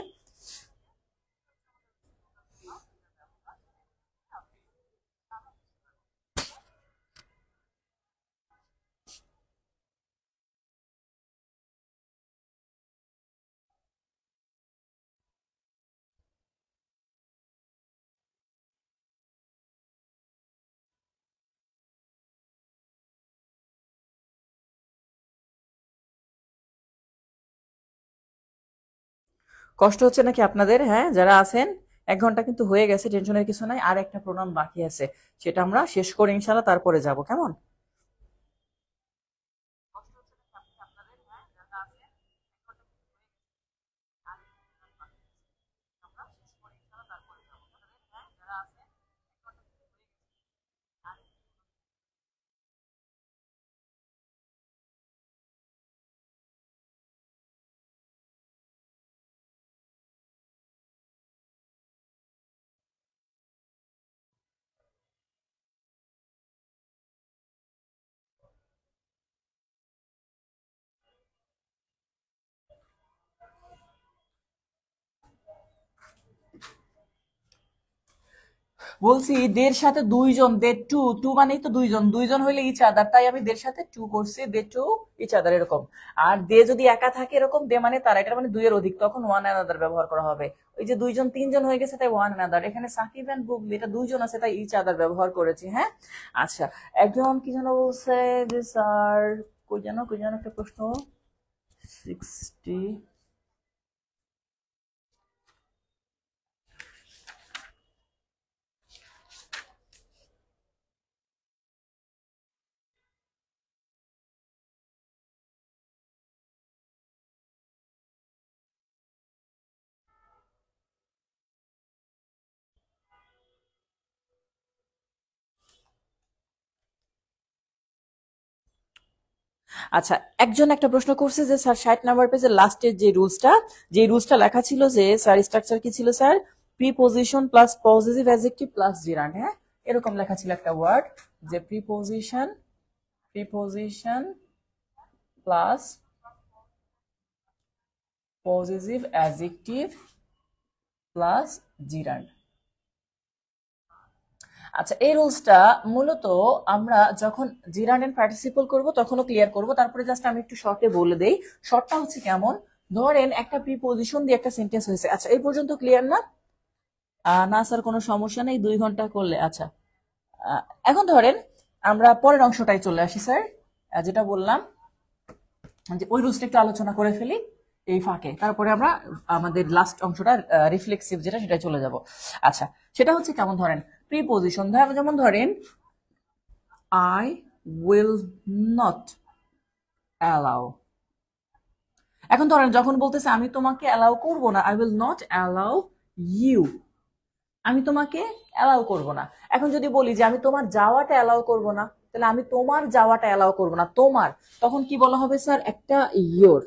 কষ্ট হচ্ছে নাকি আপনাদের? হ্যাঁ, যারা আছেন, 1 ঘন্টা কিন্তু হয়ে গেছে, টেনশনের কিছু নাই, আর একটা প্রোনাউন বাকি আছে, সেটা আমরা শেষ করে ইনশাল্লাহ তারপরে যাব, কেমন? বলছি দের সাথে দুইজন, দে টু, টু মানেই তো দুইজন, দুইজন হইলে ইচ আদার, তাই আমি দের সাথে টু করছি, দে টু ইচ আদার এরকম। আর দে যদি একা থাকে এরকম, দে মানে তারা, এটা মানে দুইয়ের অধিক, তখন ওয়ান অ্যানাদার ব্যবহার করা হবে। ওই যে দুইজন তিনজন হয়ে গেছে তাই ওয়ান অ্যানাদার, এখানে সাকিব এন্ড বুবলি এটা দুইজন আছে তাই ইচ আদার ব্যবহার করেছি। হ্যাঁ, আচ্ছা, একজন কি যেন বলছে যে স্যার, কই যেন একটা প্রশ্ন, 60। আচ্ছা, একজন একটা প্রশ্ন করছে যে স্যার 60 নাম্বার পেজের লাস্টের যে রুলসটা লেখা ছিল, যে স্যার স্ট্রাকচার কি ছিল sir, preposition plus positive adjective plus জিরান্ড, হ্যাঁ এরকম লেখা ছিল একটা ওয়ার্ড, যে preposition plus positive adjective plus জিরান্ড। আচ্ছা, এই রুলসটা মূলত আমরা যখন জিরান্ড এন্ড পার্টিসিপল করব তখনও ক্লিয়ার করব, তারপরে জাস্ট আমি একটু শর্টে বলে দেই। শর্টটা হচ্ছে কেমন, ধরেন একটা প্রিপোজিশন দিয়ে একটা সেন্টেন্স হয়েছে, আচ্ছা এই পর্যন্ত ক্লিয়ার না? না স্যার কোনো সমস্যা নেই, 2 ঘন্টা করলে। আচ্ছা, এখন ধরেন আমরা পরের অংশটাই চলে আসি স্যার, যেটা বললাম যে ওই রুলসটা একটু আলোচনা করে ফেলি এই ফাঁকে, তারপরে আমরা আমাদের লাস্ট অংশটা রিফ্লেক্সিভ যেটা, সেটা চলে যাব। আচ্ছা, সেটা হচ্ছে কেমন, ধরেন প্রিপোজিশন, যেমন ধরেন আই উইল নট অ্যালাউ। এখন ধরেন যখন বলতেছে আমি তোমাকে অ্যালাউ করব না, I will not allow you, আমি তোমাকে অ্যালাউ করব না। এখন যদি বলি যে আমি তোমার যাওয়াটা অ্যালাউ করব না, তাহলে আমি তোমার যাওয়াটা অ্যালাউ করব না, তোমার, তখন কি বলা হবে স্যার, একটা your.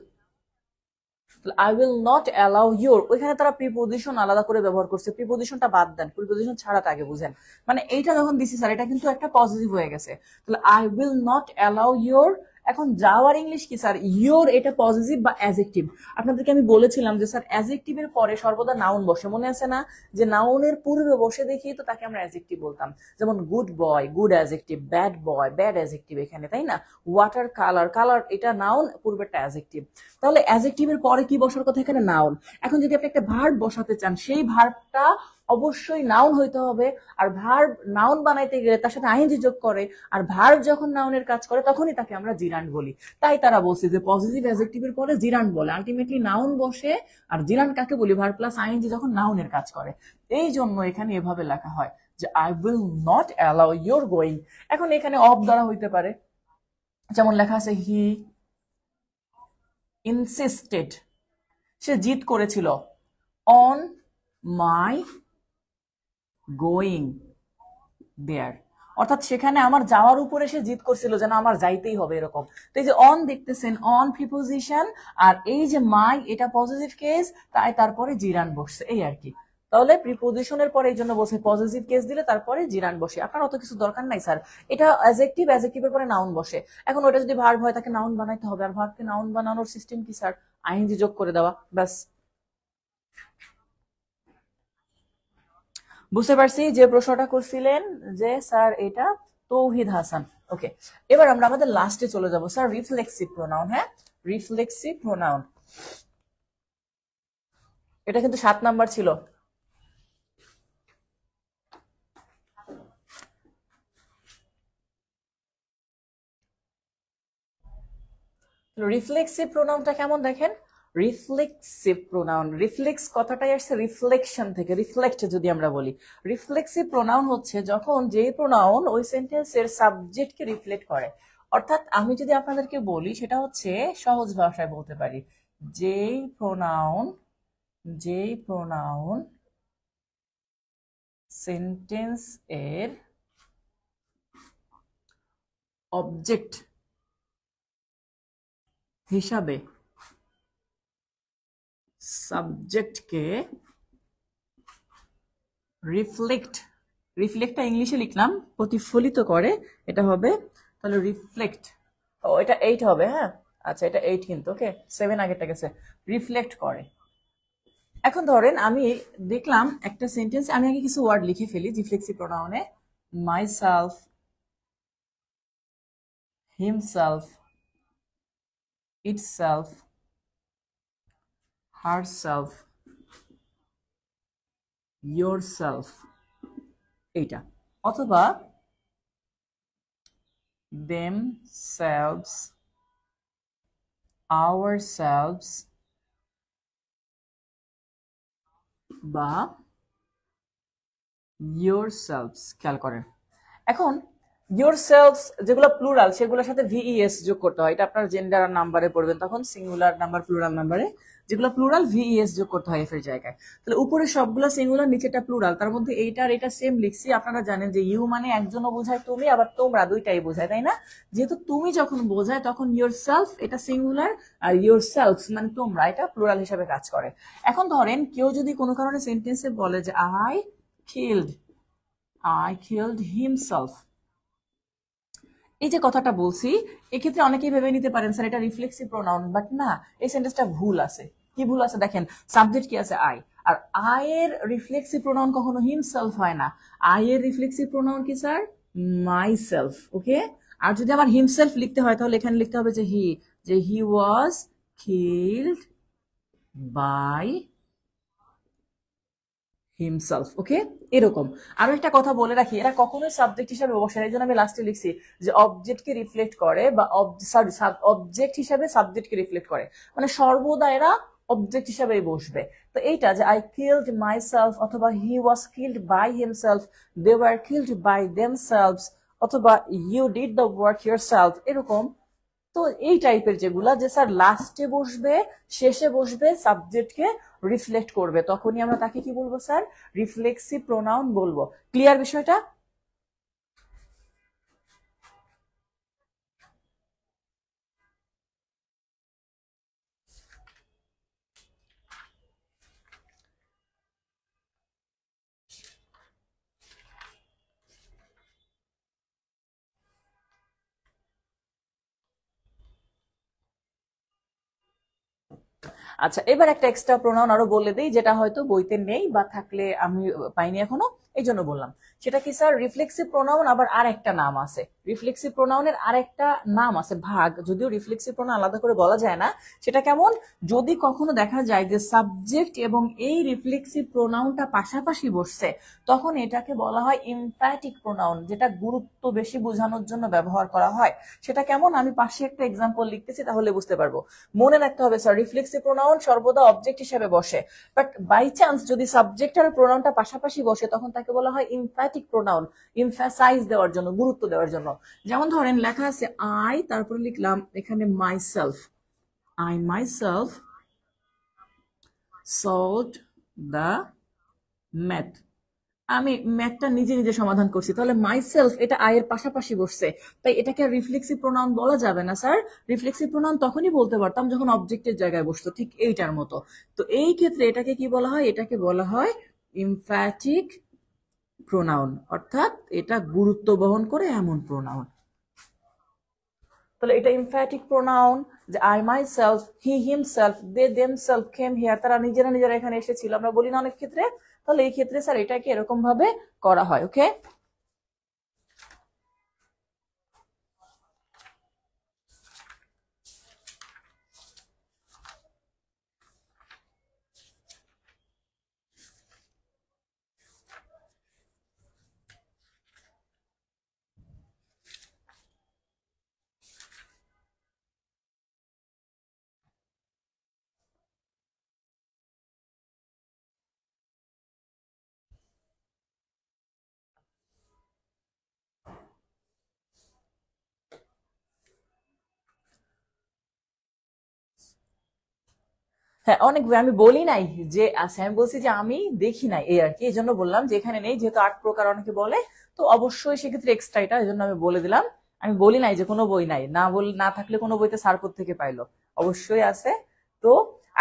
I will not allow your, ওইখানে তারা প্রিপোজিশন আলাদা করে ব্যবহার করছে, প্রিপোজিশনটা বাদ দেন, প্রিপোজিশন ছাড়াটা আগে বুঝেন। মানে এইটা যখন দিছি স্যার, এটা কিন্তু একটা পজিটিভ হয়ে গেছে, তাহলে I will not allow your. এখন যাওয়ার ইংলিশ কি স্যার, ইয়োর, এটা পজিটিভ বা অ্যাজেক্টিভ। আপনাদেরকে আমি বলেছিলাম যে স্যার অ্যাজেক্টিভের পরে সর্বদা নাউন বসে, মনে আছে না? যে নাউনের পূর্বে বসে দেখি তো তাকে আমরা অ্যাজেক্টিভ বলতাম, যেমন good boy, good adjective, bad boy, bad adjective এখানে, তাই না? ওয়াটার কালার, কালার এটা নাউন, পূর্বেরটা অ্যাজেক্টিভ। তাহলে অ্যাজেক্টিভের পরে কি বসার কথা, এখানে নাউন। এখন যদি আপনি একটা ভার্ব বসাতে চান, সেই ভার্বটা অবশ্যই নাউন হইতে হবে, আর ভার্ব নাউন বানাইতে গেলে তার সাথে আইএনজি যোগ করে, আর ভার্ব যখন নাউনের কাজ করে তখনই তাকে আমরা জিরান্ড বলি। তাই তারা বলছে যে পজিটিভ অ্যাডজেক্টিভের পরে জিরান্ড বলে, আলটিমেটলি নাউন বসে। আর জিরান্ড কাকে বলি, ভার্ব প্লাস আইএনজি যখন নাউনের কাজ করে। এই জন্য এখানে এভাবে লেখা হয় যে I will not allow your going. এখন এখানে অফ দ্বারা হইতে পারে, যেমন লেখা আছে হি ইনসিস্টেড, সে জিদ করেছিল, অন মাই গোয়িং দেয়ার, অর্থাৎ সেখানে আমার যাওয়ার উপরে সে জিদ করছিল, যেন আমার যাইতেই হবে এরকম। তো এই যে অন দেখতেছেন, অন প্রিপোজিশন, আর এই যে মাই এটা পজিটিভ কেস, তাই তারপরে জিরান বসছে, এই আর কি। তাহলে প্রিপোজিশনের পরে এই জন্য বসে পজিটিভ কেস দিলে তারপরে জিরান বসে। আপনার অত কিছু দরকার নাই স্যার, এটা অ্যাডজেক্টিভ, অ্যাডজেক্টিভের পরে নাউন বসে। এখন ওটা যদি ভার্ব হয় তাকে নাউন বানাইতে হবে, আর ভার্বকে নাউন বানানোর সিস্টেম কি স্যার? আইএনজি যোগ করে দেওয়া, ব্যাস। বুঝতে পারছি যে প্রশ্নটা করছিলেন যে স্যার এটা তৌহিদ হাসান। ওকে, এবার আমরা আমাদের লাস্টে চলে যাব স্যার, রিফ্লেক্সিভ প্রোনাউন। হ্যাঁ, রিফ্লেক্সিভ প্রোনাউন, এটা কিন্তু 7 নাম্বার ছিল। রিফ্লেক্সিভ প্রোনাউনটা কেমন দেখেন, রিফ্লেক্সিভ প্রোনাউন, রিফ্লেক্স কথাটাই আসছে রিফ্লেকশন থেকে, রিফ্লেক্ট যদি আমরা বলি। রিফ্লেক্সিভ প্রোনাউন হচ্ছে যখন যে প্রোনাউন ওই সেন্টেন্সের সাবজেক্টকে রিফ্লেক্ট করে। অর্থাৎ আমি যদি আপনাদেরকে বলি, সেটা হচ্ছে সহজ ভাষায় বলতে পারি, যেই প্রোনাউন সেন্টেন্স এর অবজেক্ট হিসাবে সাবজেক্টকে রিফ্লেক্টটা ইংলিশে লিখলাম, প্রতিফলিত করে, এটা হবে তাহলে রিফ্লেক্ট। ও এটা 8 হবে, হ্যাঁ আচ্ছা এটা 8 কিন্তু, ওকে 7 আগেরটা গেছে, রিফ্লেক্ট করে। এখন ধরেন আমি দেখলাম একটা সেন্টেন্স, আমি আগে কিছু ওয়ার্ড লিখে ফেলি রিফ্লেক্সিভ প্রোনাউনে, myself, himself, itself, herself, yourself, এইটা, অথবা themselves, ourselves, বা yourselves। খেয়াল করেন, এখন yourselves যেগুলো প্লুরাল সেগুলোর সাথে ভিইএস যোগ করতে হয়, এটা আপনার জেন্ডার নাম্বারে পড়বেন তখন, সিঙ্গুলার নাম্বার প্লুরাল নাম্বারে যেগুলো প্লুরাল ভিইএস যোগ করতে হয় এফ এর জায়গায়। তাহলে উপরে সবগুলো সিঙ্গুলার, নিচেটা প্লুরাল, তার মধ্যে এইটা আর এটা সেম লিখছি। আপনারা জানেন যে ইউ মানে একজনও বোঝায় তুমি, আবার তোমরা দুইটাই বোঝায়, তাই না? যেহেতু তুমি যখন বোঝায় তখন yourself এটা সিঙ্গুলার, আর yourselves মানে তোমরা এটা প্লুরাল হিসাবে কাজ করে। এখন ধরেন কেউ যদি কোনো কারণে সেন্টেন্সে বলে যে আই killed himself, এই যে কথাটা বলছি, এক্ষেত্রে অনেকেই ভেবে নিতে পারেন স্যার এটা রিফ্লেক্সিভ প্রোনাউন, বাট না, এই সেন্টেন্সটা ভুল আছে। কি ভুল আছে দেখেন, সাবজেক্ট কি আছে আই, আর আই এর রিফ্লেক্সিভ প্রোনাউন কখনো হিমসেলফ হয় না, আই এর রিফ্লেক্সিভ প্রোনাউন কি স্যার? মাইসেলফ। ওকে, আর যদি আমার হিমসেলফ লিখতে হয় তাহলে এখানে লিখতে হবে যে হি ওয়াজ কিল্ড বাই হিমসেলফ। ওকে, এরকম। আরো একটা কথা বলে রাখি, এরা কখনোই সাবজেক্ট হিসাবে বসে না, এই জন্য আমি লাস্টে লিখছি যে অবজেক্টকে রিফ্লেক্ট করে, বা অবজেক্ট হিসাবে সাবজেক্টকে রিফ্লেক্ট করে, মানে সর্বদা এরা অবজেক্ট হিসাবেই বসবে। তো এইটা যে আই কিল্ড মাইসেলফ, অথবা he was killed by himself, they were killed by themselves, অথবা you did the work yourself, এরকম। তো এই টাইপের যেগুলা যে স্যার লাস্টে বসবে, শেষে বসবে, সাবজেক্টকে রিফ্লেক্ট করবে, তখনই আমরা তাকে কি বলবো স্যার? রিফ্লেক্সিভ প্রোনাউন বলবো। ক্লিয়ার বিষয়টা? আচ্ছা, এবার একটা এক্সট্রা প্রোনাউন আরো বলে দিই, যেটা হয়তো বইতে নেই বা থাকলে আমি পাইনি এখনো, এই জন্য বললাম। সেটা কি স্যার? রিফ্লেক্সিভ প্রোনাউন আবার আর একটা নাম আছে, রিফ্লেক্সিভ প্রোনাউনের আর একটা নাম আছে, ভাগ, যদিও রিফ্লেক্সিভ প্রোনাউন আলাদা করে বলা যায় না। সেটা কেমন? যদি কখনো দেখা যায় যে সাবজেক্ট এবং এই রিফ্লেক্সিভ প্রোনাউনটা পাশাপাশি বসছে, তখন এটাকে বলা হয় এমফ্যাটিক প্রোনাউন, যেটা গুরুত্ব বেশি বোঝানোর জন্য ব্যবহার করা হয়। সেটা কেমন? আমি পাশে একটা এক্সাম্পল লিখতেছি, তাহলে বুঝতে পারবো। মনে রাখতে হবে স্যার, রিফ্লেক্সিভ প্রোনাউন সর্বদা অবজেক্ট হিসেবে বসে, বাট বাই চান্স যদি সাবজেক্ট আর প্রোনাউনটা পাশাপাশি বসে, তখন তাকে বলা হয় এমফ্যাটিক প্রোনাউন, এমফ্যাসাইজ দেওয়ার জন্য, গুরুত্ব দেওয়ার জন্য। যেমন ধরেন লেখা আছে আই, তারপর লিখলাম এখানে myself, I myself solved the math, আমি ম্যাথটা নিজে নিজে সমাধান করছি, তাহলে মাইসেলফ এটা আই এর পাশাপাশি বসছে, তাই এটাকে রিফ্লেক্সিভ প্রোনাউন বলা যাবে না স্যার। রিফ্লেক্সিভ প্রোনাউন তখনই বলতে পারতাম যখন অবজেক্টের জায়গায় বসতো, ঠিক এইটার মতো। তো এই ক্ষেত্রে এটাকে কি বলা হয়? এটাকে বলা হয় ইমফ্যাটিক প্রোনাউন, অর্থাৎ এটা গুরুত্ব বহন করে এমন প্রোনাউন। তাহলে এটা ইমফ্যাটিক প্রোনাউন, যে I myself, he himself, they themselves came here, তারা নিজেরা নিজেরা এখানে এসেছিল, আমরা বলি না অনেক ক্ষেত্রে। তাহলে এই ক্ষেত্রে স্যার এটাকে এরকম ভাবে করা হয়। ওকে, হ্যাঁ অনেক, আমি বলি নাই যে, আচ্ছা আমি বলছি যে আমি দেখি নাই, এই আর কি, এই জন্য বললাম যে এখানে নেই, যেহেতু 8 প্রকার অনেকে বলে, তো অবশ্যই সেক্ষেত্রে এক্সট্রা এটা, এই জন্য আমি বলে দিলাম। আমি বলি নাই যে কোনো বই নাই, না থাকলে কোনো বইতে স্যার থেকে পাইলো, অবশ্যই আছে। তো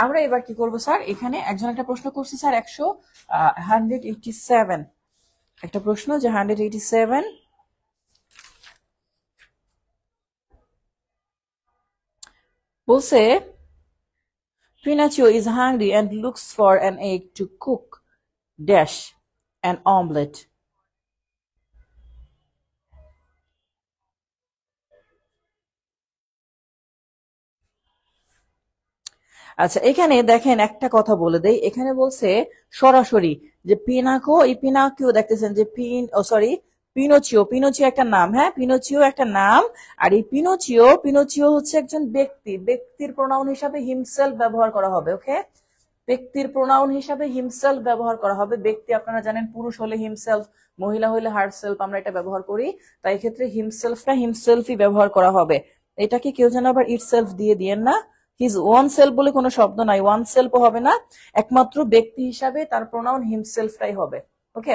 আমরা এবার কি করব স্যার, এখানে একজন একটা প্রশ্ন করছে স্যার, 187 একটা প্রশ্ন, যে 187 বলছে, Pinocchio is hungry and looks for an egg to cook dash an omelette. আচ্ছা এখানে দেখেন একটা কথা বলে দেই, এখানে বলছে সরাসরি যে পিনাকো, এই পিনাকিও দেখতেছেন যে পিনোচিও, পিনোচিও একটা নাম, হ্যাঁ পিনোচিও একটা নাম। আর এই পিনোচিও হচ্ছে একজন ব্যক্তি, ব্যক্তির প্রোনাউন হিসাবে হিমসেলফ ব্যবহার করা হবে। ওকে, ব্যক্তির প্রোনাউন হিসাবে হিমসেলফ ব্যবহার করা হবে। ব্যক্তি আপনারা জানেন পুরুষ হলে হিমসেলফ, মহিলা হলে হারসেলফ, আমরা এটা ব্যবহার করি। তাই এক্ষেত্রে হিমসেলফটা হিমসেলফই ব্যবহার করা হবে। এটাকে কেউ যেন আবার ইটসেলফ দিয়েন না, হিজ ওয়ান সেলফ বলে কোনো শব্দ নাই, ওয়ান সেলফও হবে না, একমাত্র ব্যক্তি হিসাবে তার প্রোনাউন হিমসেলফটাই হবে। ওকে,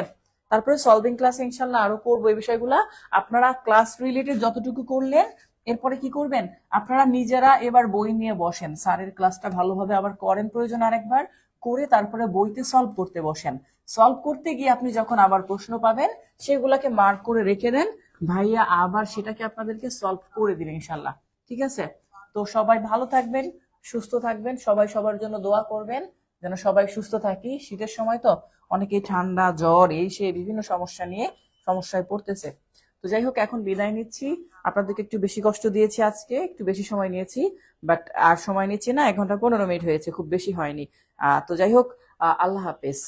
তারপরে সলভিং ক্লাসে ইনশাল্লাহ আরো করবো এই বিষয়গুলা। আপনারা ক্লাস রিলেটেড যতটুকু করলেন, এরপরে কি করবেন, আপনারা নিজেরা এবার বই নিয়ে বসেন, স্যারের ক্লাসটা ভালোভাবে আবার করেন, প্রয়োজন আরেকবার করে তারপরে বইতে সলভ করতে বসেন। সলভ করতে গিয়ে আপনি যখন আবার প্রশ্ন পাবেন, সেগুলাকে মার্ক করে রেখে দেন, ভাইয়া আবার সেটাকে আপনাদেরকে সলভ করে দিবেন ইনশাল্লাহ। ঠিক আছে, তো সবাই ভালো থাকবেন, সুস্থ থাকবেন, সবাই সবার জন্য দোয়া করবেন যেন সবাই সুস্থ থাকি। শীতের সময় তো অনেকেই ঠান্ডা জ্বর এই সে বিভিন্ন সমস্যা নিয়ে সমস্যায় পড়তেছে। তো যাই হোক, এখন বিদায় নিচ্ছি, আপনাদেরকে একটু বেশি কষ্ট দিয়েছি আজকে, একটু বেশি সময় নিয়েছি, বাট আর সময় নিচ্ছি না, 1 ঘন্টা 15 মিনিট হয়েছে, খুব বেশি হয়নি। তো যাই হোক, আল্লাহ হাফেজ।